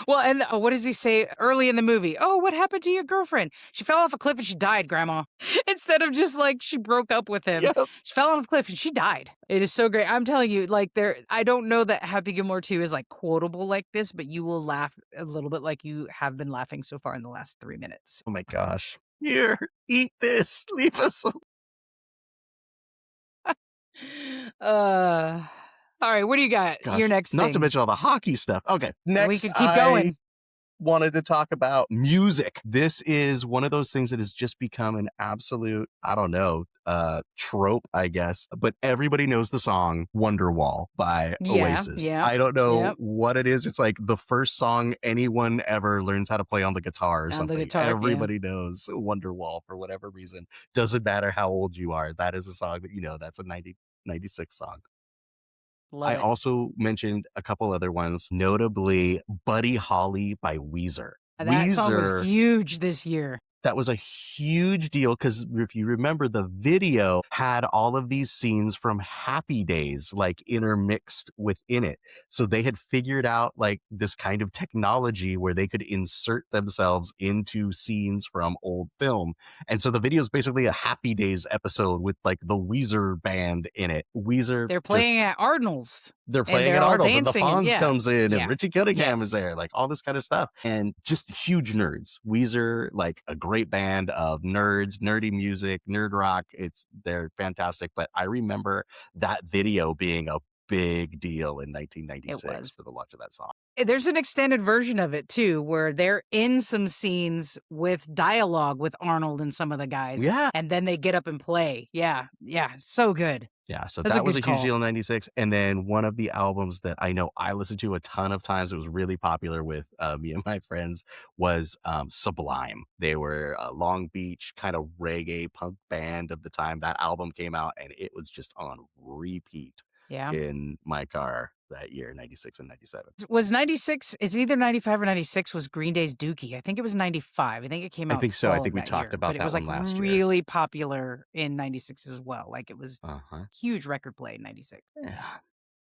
Well, and what does he say early in the movie? Oh, what happened to your girlfriend? She fell off a cliff and she died, Grandma. Instead of just like she broke up with him, Yep. she fell off a cliff and she died. It is so great. I'm telling you, like I don't know that Happy Gilmore 2 is like quotable like this, but you will laugh a little bit like you have been laughing so far in the last 3 minutes. Oh my gosh. Here, eat this. Leave us alone. Uh, all right, what do you got? Your Gosh. next Not to thing. mention all the hockey stuff. Okay. And we Next, could keep I going. wanted to talk about music. This is one of those things that has just become an absolute, I don't know, trope, I guess. But everybody knows the song Wonderwall by Yeah, Oasis. yeah, I don't know yep. what it is. It's like the first song anyone ever learns how to play on the guitar or On the something. guitar, yeah. Everybody knows Wonderwall for whatever reason. Doesn't matter how old you are. That is a song that you know. That's a 96 song. Love I it. also mentioned a couple other ones, notably Buddy Holly by Weezer. That song was Weezer, huge this year. that was a huge deal because if you remember, the video had all of these scenes from Happy Days like intermixed within it. So they had figured out like this kind of technology where they could insert themselves into scenes from old film. And so the video is basically a Happy Days episode with like the Weezer band in it. Weezer They're just playing at Arnold's, they're and playing they're at all Arnold's and the dancing, and Fonz yeah, comes in and yeah, Richie Cunningham is yes. there, like all this kind of stuff. And just huge nerds. Weezer, like a great band of nerds, nerdy music, nerd rock. They're fantastic. But I remember that video being a big deal in It 1996 was. for the launch of that song. There's an extended version of it too, where they're in some scenes with dialogue with Arnold and some of the guys, Yeah. and then they get up and play. Yeah, yeah, so good. Yeah, so That's a that was good a huge call. deal in 96. And then one of the albums that I know I listened to a ton of times, it was really popular with me and my friends, was Sublime. They were a Long Beach kind of reggae punk band of the time. That album came out and it was just on repeat Yeah. in my car that year, 96 and 97. Was 96, it's either 95 or 96 was Green Day's Dookie. I think it was 95. I think it came I out think so. I fall think of we that talked year, about but it that was like one last year. really popular in 96 as well. Like it was Uh-huh. huge record play in 96. Yeah.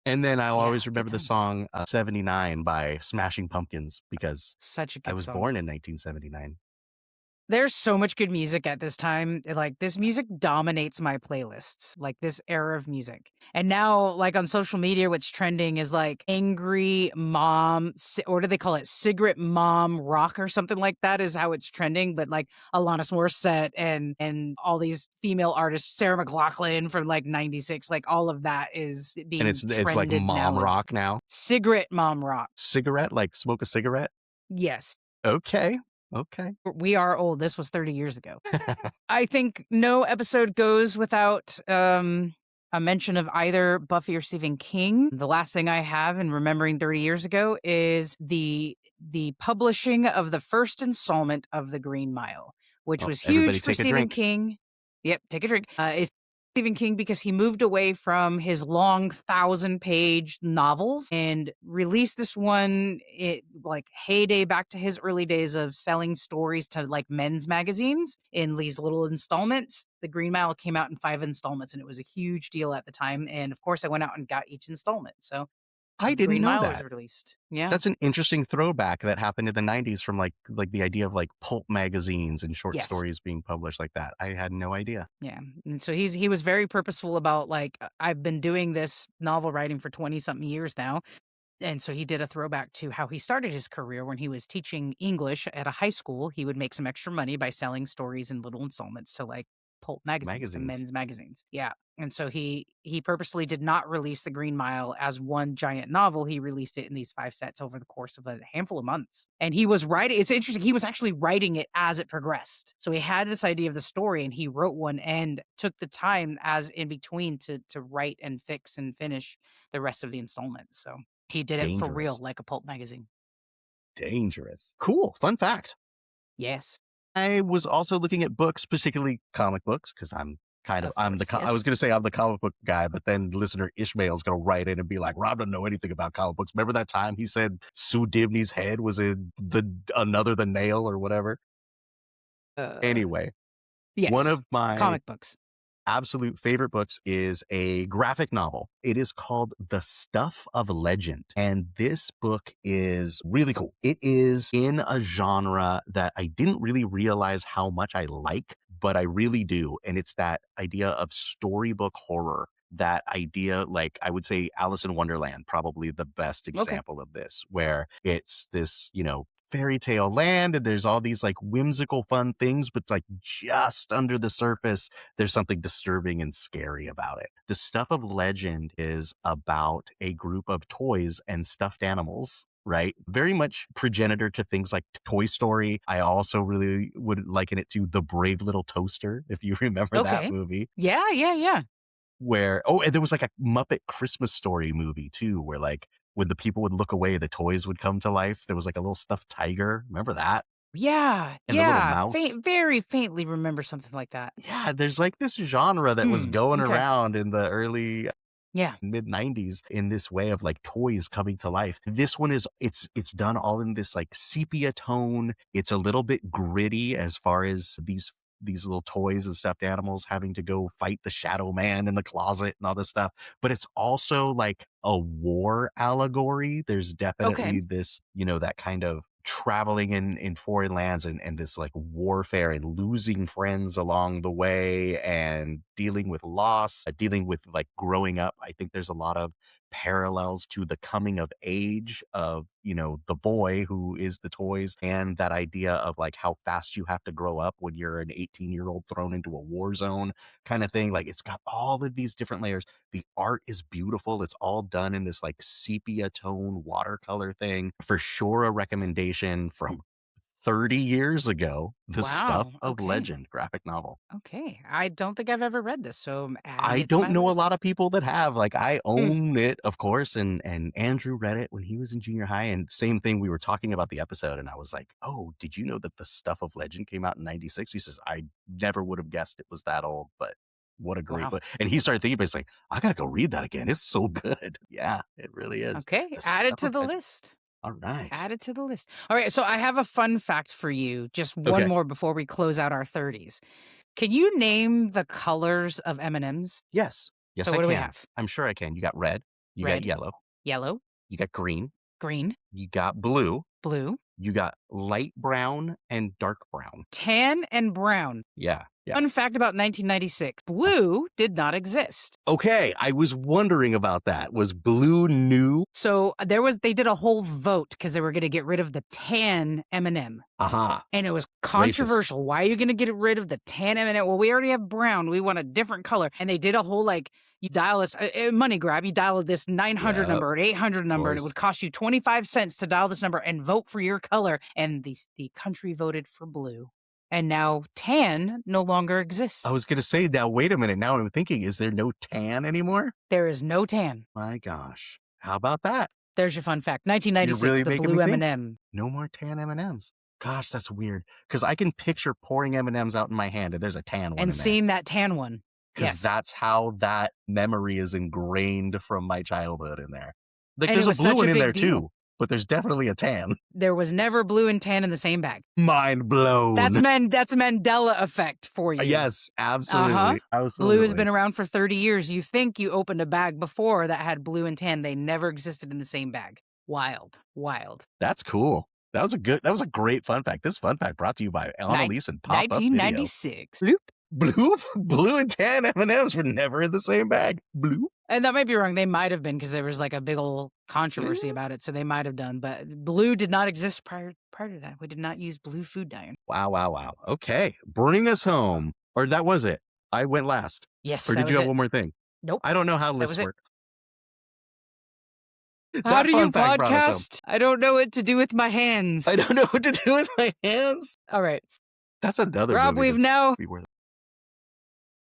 And then I'll Yeah, always good remember the times. song 79 by Smashing Pumpkins because Such a I good was song. born in 1979. There's so much good music at this time. Like this music dominates my playlists, like this era of music. And now, like on social media, what's trending is like angry mom, or do they call it cigarette mom rock or something like that is how it's trending. But like Alanis Morissette and all these female artists, Sarah McLachlan from like 96, like all of that is And being it's like trended mom now as rock now. cigarette mom rock. Cigarette, like smoke a cigarette? Yes. Okay. Okay. We are old. This was 30 years ago. I think no episode goes without a mention of either Buffy or Stephen King. The last thing I have in remembering 30 years ago is the publishing of the first installment of The Green Mile, which Oh, was everybody huge for take a Stephen drink. King. Yep, take a drink. It's Stephen King because he moved away from his long 1,000-page novels and released this one like heyday back to his early days of selling stories to like men's magazines in these little installments. The Green Mile came out in 5 installments and it was a huge deal at the time. And of course, I went out and got each installment. So I The didn't Green know Mile was that. released. Yeah. That's an interesting throwback that happened in the 90s from like the idea of like pulp magazines and short Yes. stories being published like that. I had no idea. Yeah. And so he was very purposeful about like I've been doing this novel writing for 20 something years now. And so he did a throwback to how he started his career when he was teaching English at a high school. He would make some extra money by selling stories in little installments to like pulp magazines, to Magazines. men's magazines. Yeah. And so he purposely did not release The Green Mile as one giant novel. He released it in these 5 sets over the course of a handful of months. And he was writing, it's interesting, he was actually writing it as it progressed. So he had this idea of the story and he wrote one and took the time as in between to write and fix and finish the rest of the installments. So he did it for real, Dangerous. like a pulp magazine. Dangerous. Cool. Fun fact. Yes. I was also looking at books, particularly comic books, because Of course, I was yes. going to say I'm the comic book guy, but then listener Ishmael's going to write in and be like, Rob doesn't know anything about comic books. Remember that time he said Sue Dibney's head was in the nail or whatever? Uh, Anyway, one yes. of my Comic books. absolute favorite books is a graphic novel. It is called The Stuff of Legend. And this book is really cool. It is in a genre that I didn't really realize how much I like, but I really do. And it's that idea of storybook horror. That idea, like I would say Alice in Wonderland, probably the best Okay. example of this, where it's this, fairy tale land and there's all these like whimsical fun things, but like just under the surface there's something disturbing and scary about it. The Stuff of Legend is about a group of toys and stuffed animals, right? Very much progenitor to things like Toy Story. I also really would liken it to The Brave Little Toaster, if you remember that Okay. movie, Yeah, yeah, yeah. where, oh, and there was like a Muppet Christmas Story movie too, where like when the people would look away, the toys would come to life. There was like a little stuffed tiger. Remember that? Yeah, And the little yeah. mouse. Very faintly remember something like that. Yeah, there's like this genre that was Hmm. going Okay. around in the early Yeah. mid 90s in this way of like toys coming to life. This one is it's done all in this like sepia tone. It's a little bit gritty as far as these little toys and stuffed animals having to go fight the shadow man in the closet and all this stuff. But it's also like a war allegory. There's Okay. definitely this, that kind of traveling in foreign lands and this like warfare and losing friends along the way and dealing with loss, dealing with like growing up. I think there's a lot of parallels to the coming of age of, the boy who is the toys and that idea of like how fast you have to grow up when you're an 18-year-old thrown into a war zone kind of thing. Like it's got all of these different layers. The art is beautiful. It's all done in this like sepia tone watercolor thing. For sure, a recommendation from 30 years ago, The Stuff Wow. of Okay. Legend graphic novel. Okay. I don't think I've ever read this, so I'm adding I it to don't my know a lot list. of people that have. Like I Hmm. own it, of course, and Andrew read it when he was in junior high. And same thing, we were talking about the episode, and I was like, "Oh, did you know that The Stuff of Legend came out in '96?" He says, "I never would have guessed it was that old, but what a great Wow. book." And he started thinking, he's like, "I gotta go read that again. It's so good." Yeah, it really is. Okay. The Add it Stuff to of the Legend. list. All right. Add it to the list. All right. So I have a fun fact for you. Just one Okay. more before we close out our 30s. Can you name the colors of M&Ms? Yes. Yes, So I what do we can. have? I'm sure I can. You got red. You got Red, yellow. yellow, You got green. green, You got blue. blue, You got light brown and dark brown. tan, and brown. Yeah. Yeah. Fun fact about 1996. Blue did not exist. Okay. I was wondering about that. Was blue new? So they did a whole vote because they were going to get rid of the tan M&M. Aha. And it was Racist. controversial. Why are you going to get rid of the tan M&M? Well, we already have brown. We want a different color. And they did a whole like, you dial this money grab. You dial this 900 Yep. number, an 800 Of number, and it course. would cost you 25 cents to dial this number and vote for your color. And the country voted for blue. And now tan no longer I was exists. gonna say, now wait a minute, now I'm thinking, is there no tan anymore? There is no tan. My gosh, how about that? There's your fun fact. You're 1996, really the making me blue think. M&M. No more tan M&Ms. Gosh, that's weird. Because I can picture pouring M&Ms out in my hand, and there's a tan one And in there. seeing that tan one. Because Yes. that's how that memory is ingrained from my childhood in there. Like, And it there's a was blue such one a in there big deal. too, but there's definitely a tan. There was never blue and tan in the same bag. Mind blown. That's Mandela effect for you. Yes, Uh-huh. absolutely, Blue has absolutely. been around for 30 years. You think you opened a bag before that had blue and tan. They never existed in the same bag. Wild. Wild. That's cool. That was a great fun fact. This fun fact brought to you by Nin- Analese and Pop-Up Video. 1996. Bloop. Blue and tan M&Ms were never in the same bag. Blue. And that might be wrong. They might have been because there was like a big old controversy about it. So they might have done. But blue did not exist prior to that. We did not use blue food dye. Wow, wow, wow. Okay, bring us home. Or that was it. I went last. Yes, Or that did you was have it. one more thing? Nope. I don't know how That was lists it. work. How That do you fun fact brought us home. podcast? I don't know what to do with my hands. I don't know what to do with my hands. All right. That's another Rob, movie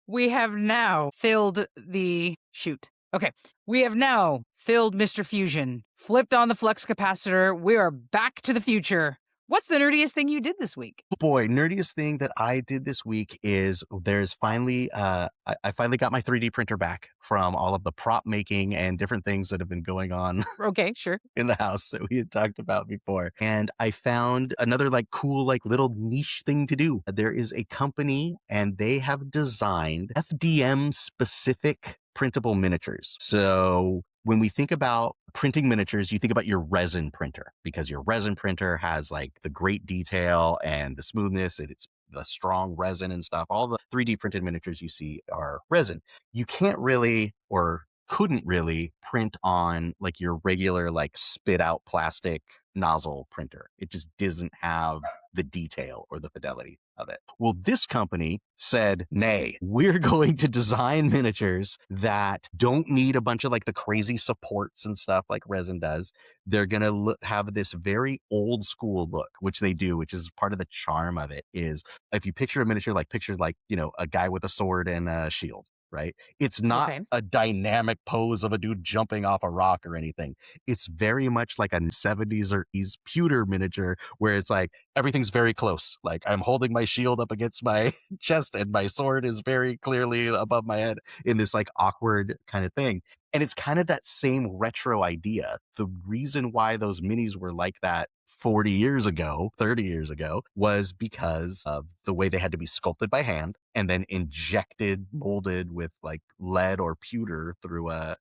we have now filled the shoot. Okay. We have now filled Mr. Fusion, flipped on the flux capacitor. We are back to the future. What's the nerdiest thing you did this week? Oh boy, nerdiest thing that I did this week is there's finally I finally got my 3D printer back from all of the prop making and different things that have been going on Okay, sure. in the house that we had talked about before. And I found another like cool, like little niche thing to do. There is a company and they have designed FDM specific printable miniatures. So when we think about printing miniatures, you think about your resin printer because your resin printer has like the great detail and the smoothness and it's the strong resin and stuff. All the 3D printed miniatures you see are resin. You can't really or couldn't really print on like your regular like spit out plastic nozzle printer. It just doesn't have the detail or the fidelity of it. Well, this company said, nay, we're going to design miniatures that don't need a bunch of like the crazy supports and stuff like resin does. They're going to have this very old school look, which they do, which is part of the charm of it is if you picture a miniature, like picture like, you know, a guy with a sword and a shield. Right? It's not Okay. a dynamic pose of a dude jumping off a rock or anything. It's very much like a 70s or 80s pewter miniature where it's like everything's very close. Like I'm holding my shield up against my chest and my sword is very clearly above my head in this like awkward kind of thing. And it's kind of that same retro idea. The reason why those minis were like that 40 years ago, 30 years ago, was because of the way they had to be sculpted by hand and then injected, molded with like lead or pewter through a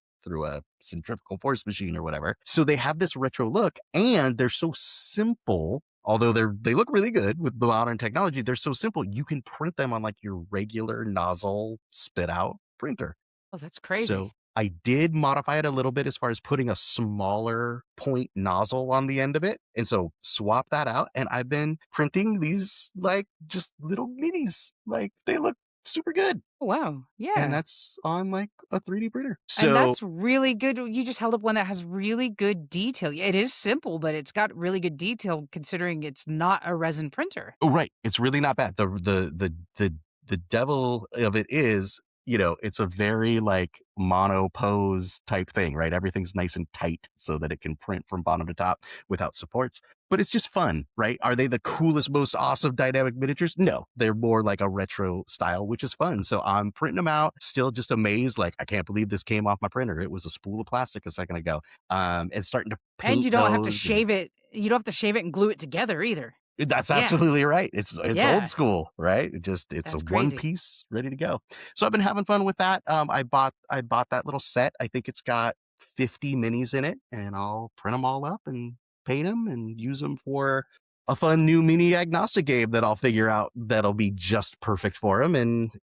centrifugal force machine or whatever. So they have this retro look and they're so simple. Although they look really good with modern technology, they're so simple. You can print them on like your regular nozzle spit out printer. Oh, that's crazy. So I did modify it a little bit as far as putting a smaller point nozzle on the end of it. And so swap that out. And I've been printing these like just little minis. Like they look super good. Oh, wow. And Yeah. that's on like a 3D printer. And So that's really good. You just held up one that has really good detail. It is simple, but it's got really good detail considering it's not a resin printer. oh, right. It's really not bad. The devil of it is, you know, it's a very like mono pose type thing, right? Everything's nice and tight so that it can print from bottom to top without supports. But it's just fun, right? Are they the coolest, most awesome dynamic miniatures? No, they're more like a retro style, which is fun. So I'm printing them out, still just amazed. Like, I can't believe this came off my printer. It was a spool of plastic a second ago. And starting to And paint you don't have to those. shave it. You don't have to shave it and glue it together either. That's Yeah. absolutely right. It's Yeah. old school, right? It's That's a one crazy. piece ready to go. So I've been having fun with that. I bought that little set. I think it's got 50 minis in it, and I'll print them all up and paint them and use them for a fun new mini agnostic game that I'll figure out that'll be just perfect for them.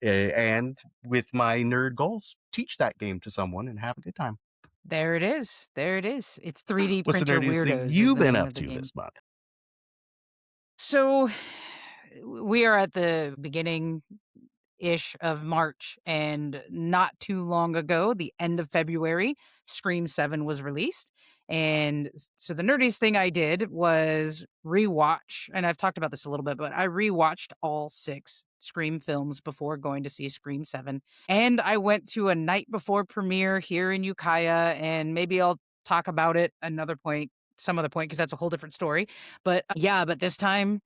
And with my nerd goals, teach that game to someone and have a good time. There it is. There it is. It's 3D What's the printer nerdiest thing weirdos is you've the been name up of the to game. this month? So we are at the beginning ish of March, and not too long ago, the end of February, Scream 7 was released. And so the nerdiest thing I did was rewatch, and I've talked about this a little bit, but I rewatched all 6 Scream films before going to see Scream 7. And I went to a night before premiere here in Ukiah, and maybe I'll talk about it another point, some other point, because that's a whole different story. But yeah, but this time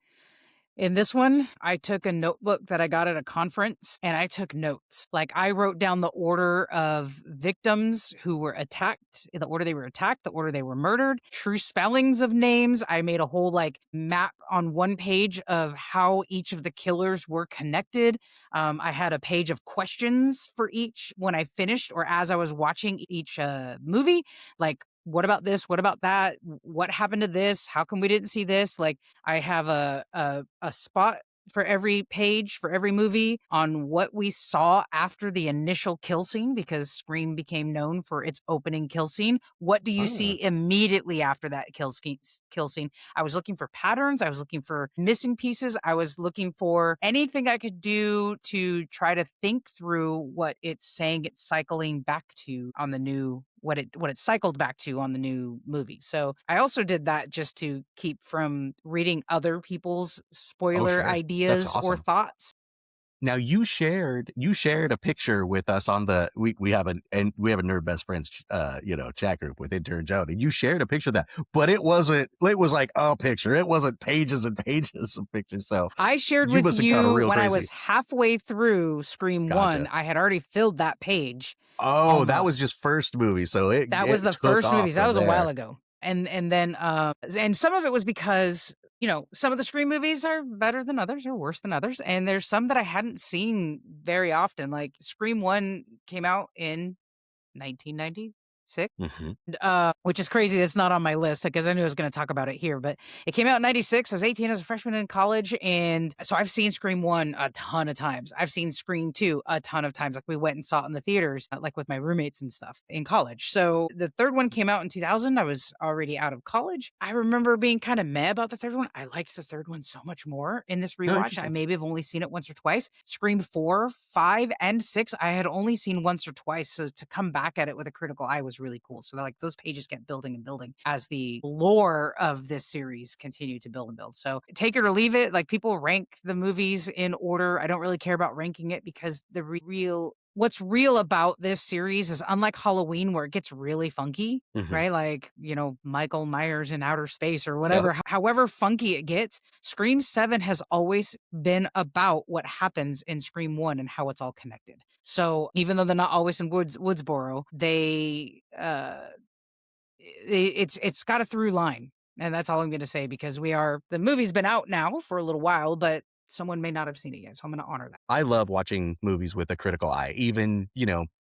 in this one, I took a notebook that I got at a conference and I took notes. Like I wrote down the order of victims who were attacked, the order they were attacked, the order they were murdered, true spellings of names. I made a whole like map on one page of how each of the killers were connected. I had a page of questions for each when I finished or as I was watching each movie. Like, what about this? What about that? What happened to this? How come we didn't see this? Like, I have a spot for every page for every movie on what we saw after the initial kill scene because Scream became known for its opening kill scene. What do you Oh, see immediately after that kill scene? I was looking for patterns, I was looking for missing pieces, I was looking for anything I could do to try to think through what it's saying it's cycling back to on the new what it cycled back to on the new movie. So I also did that just to keep from reading other people's oh, spoiler sure. That's ideas or awesome. thoughts. Now you shared a picture with us on the we have a nerd best friends chat group with intern Joe, and you shared a picture of that, but it was like a picture. It wasn't pages and pages of pictures. So I shared you with must have gone you real when I crazy. was halfway through Scream 1. Gotcha. I had already filled that page Oh, that was almost. just first movie, so it That was it the took first off movies. That from was a while there. ago. And then and some of it was because, some of the Scream movies are better than others or worse than others. And there's some that I hadn't seen very often. Like Scream 1 came out in 1996. Hmm. Which is crazy. That's not on my list because I knew I was going to talk about it here. But it came out in '96. I was 18 as a freshman in college, and so I've seen Scream 1 a ton of times. I've seen Scream 2 a ton of times. Like we went and saw it in the theaters, like with my roommates and stuff in college. So the third one came out in 2000. I was already out of college. I remember being kind of meh about the third one. I liked the third one so much more in this Oh, rewatch. I interesting. maybe have only seen it once or twice. Scream 4, 5, and 6, I had only seen once or twice. So to come back at it with a critical eye was really cool. So like those pages kept building and building as the lore of this series continued to build and build. So take it or leave it. Like people rank the movies in order. I don't really care about ranking it because the real what's real about this series is unlike Halloween where it gets really funky, Hmm. right? Like, Michael Myers in outer space or Yep. whatever. However funky it gets, Scream 7 has always been about what happens in Scream 1 and how it's all connected. So even though they're not always in Woodsboro, it's got a through line. And that's all I'm going to say because the movie's been out now for a little while, but someone may not have seen it yet. So I'm going to honor that. I love watching movies with a critical eye, even,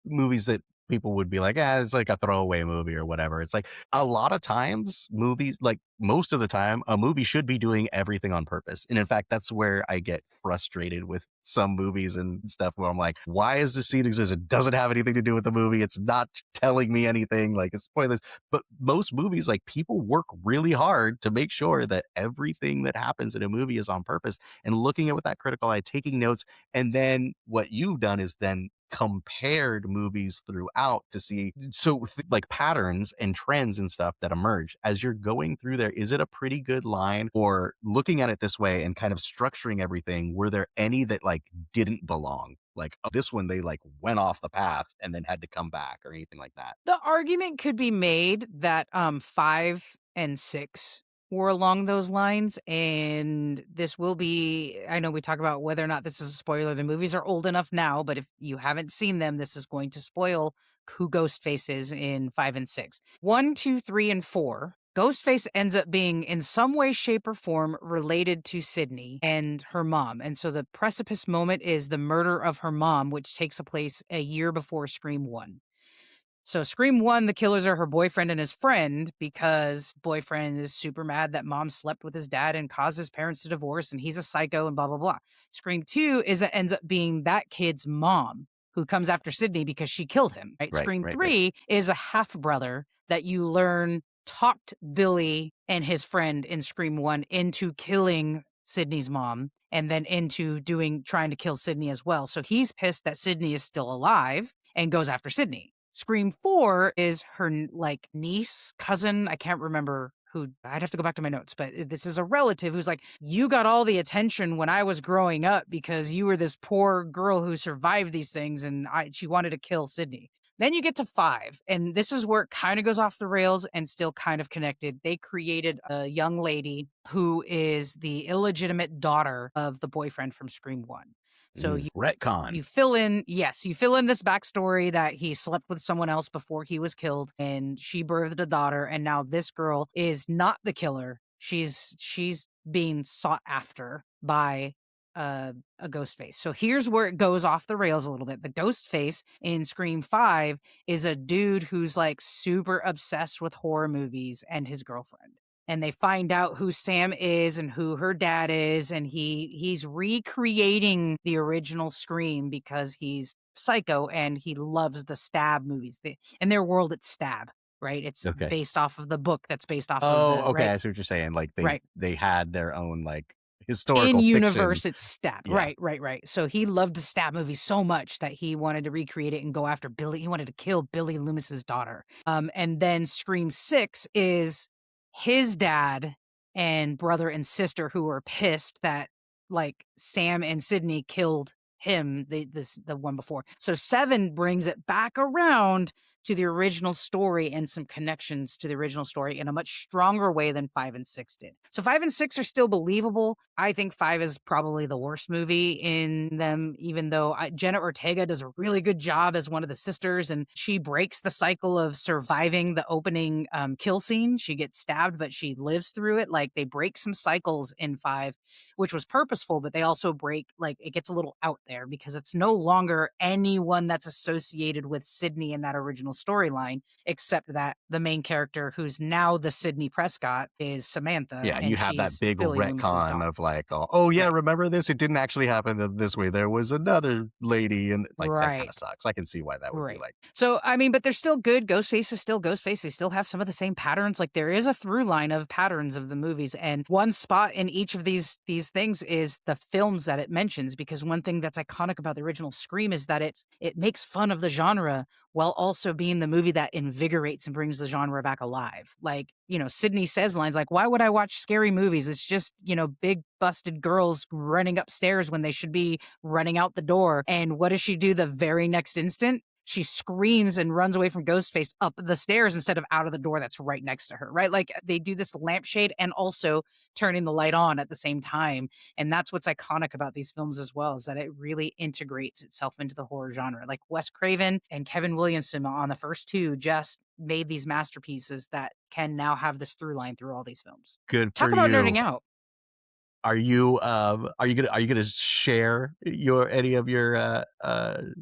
movies that people would be like, it's like a throwaway movie or whatever. It's like a lot of times movies, like most of the time, a movie should be doing everything on purpose. And in fact, that's where I get frustrated with some movies and stuff where I'm like, why is this scene exist? It doesn't have anything to do with the movie. It's not telling me anything. Like it's pointless. But most movies, like people work really hard to make sure that everything that happens in a movie is on purpose and looking at it with that critical eye, taking notes. And then what you've done is then compared movies throughout to see like patterns and trends and stuff that emerge as you're going through there. Is it a pretty good line, or looking at it this way and kind of structuring everything, were there any that like didn't belong, like this one they like went off the path and then had to come back or anything like that? The argument could be made that 5 and 6 were along those lines, and this will be I know we talk about whether or not this is a spoiler. The movies are old enough now, but if you haven't seen them, this is going to spoil who Ghostface is in 5 and 6. 1, 2, 3, and 4. Ghostface ends up being in some way, shape, or form related to Sydney and her mom. And so the precipice moment is the murder of her mom, which takes place a year before Scream 1. So Scream 1, the killers are her boyfriend and his friend because boyfriend is super mad that mom slept with his dad and caused his parents to divorce and he's a psycho and blah, blah, blah. Scream 2 ends up being that kid's mom who comes after Sydney because she killed him, right? Right, Scream right, right. 3 is a half brother that you learn talked Billy and his friend in Scream 1 into killing Sydney's mom and then into trying to kill Sydney as well. So he's pissed that Sydney is still alive and goes after Sydney. Scream 4 is her like niece, cousin. I can't remember who. I'd have to go back to my notes, but this is a relative who's like, you got all the attention when I was growing up because you were this poor girl who survived these things, and she wanted to kill Sydney. Then you get to 5, and this is where it kind of goes off the rails and still kind of connected. They created a young lady who is the illegitimate daughter of the boyfriend from Scream 1. So Retcon. you fill in, yes, you fill in this backstory that he slept with someone else before he was killed, and she birthed a daughter, and now this girl is not the killer. She's being sought after by a ghost face. So here's where it goes off the rails a little bit. The ghost face in Scream 5 is a dude who's like super obsessed with horror movies and his girlfriend. And they find out who Sam is and who her dad is, and he's recreating the original Scream because he's psycho and he loves the Stab movies. In their world, it's Stab, right? It's Okay. based off of the book that's based off of Oh, the okay. right, I see what you're saying. Like right. they had their own like In historical fiction. universe, it's Stab. Yeah. Right. So he loved the Stab movie so much that he wanted to recreate it and go after Billy. He wanted to kill Billy Loomis's daughter. And then Scream 6 is his dad and brother and sister who were pissed that like Sam and Sydney killed him, the one before. So 7 brings it back around to the original story and some connections to the original story in a much stronger way than 5 and 6 did. So 5 and 6 are still believable. I think 5 is probably the worst movie in them, even though Jenna Ortega does a really good job as one of the sisters, and she breaks the cycle of surviving the opening kill scene. She gets stabbed, but she lives through it. Like they break some cycles in 5, which was purposeful, but they also break, like it gets a little out there because it's no longer anyone that's associated with Sydney in that original storyline, except that the main character, who's now the Sydney Prescott, is Samantha. Yeah, and And you have that she's big Billy Loomis's retcon daughter. of like, oh yeah, Right. remember this? It didn't actually happen this way. There was another lady, and like that kind Right. of sucks. I can see why that would be Right. like, So, I mean, but they're still good. Ghostface is still Ghostface. They still have some of the same patterns. Like there is a through line of patterns of the movies, and one spot in each of these things is the films that it mentions. Because one thing that's iconic about the original Scream is that it makes fun of the genre while also being the movie that invigorates and brings the genre back alive. Like Sydney says lines like, "Why would I watch scary movies? It's just big busted girls running upstairs when they should be running out the door." And what does she do the very next instant? She screams and runs away from Ghostface up the stairs instead of out of the door that's right next to her, right? Like they do this lampshade and also turning the light on at the same time. And that's what's iconic about these films as well, is that it really integrates itself into the horror genre. Like Wes Craven and Kevin Williamson on the first 2 just made these masterpieces that can now have this through line through all these films. good for Talk about you. nerding out. Are you gonna share any of your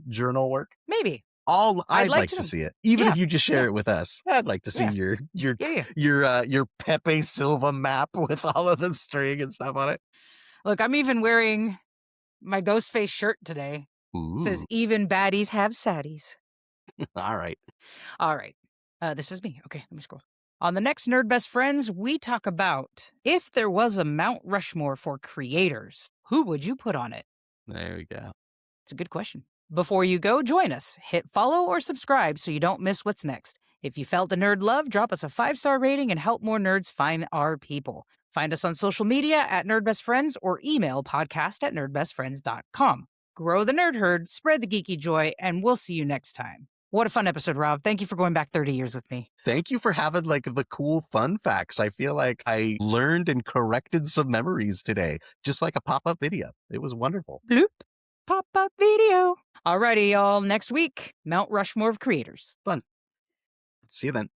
journal work? Maybe. I'd I'd like like to to know. see it, even Yeah. if you just share Yeah. it with us. I'd like to see Yeah. your Yeah. your Pepe Silva map with all of the string and stuff on it. Look, I'm even wearing my Ghostface shirt today. It says, Ooh, "Even baddies have saddies." all right. All right. This is me. Okay, let me scroll. On the next Nerd Best Friends, we talk about if there was a Mount Rushmore for creators, who would you put on it? There we go. It's a good question. Before you go, join us. Hit follow or subscribe so you don't miss what's next. If you felt the nerd love, drop us a 5-star rating and help more nerds find our people. Find us on social media at Nerd Best Friends or email podcast@nerdbestfriends.com. Grow the nerd herd, spread the geeky joy, and we'll see you next time. What a fun episode, Rob. Thank you for going back 30 years with me. Thank you for having like the cool fun facts. I feel like I learned and corrected some memories today, just like a pop-up video. It was wonderful. Bloop. Pop up video. Alrighty, y'all. Next week, Mount Rushmore of creators. Fun. See you then.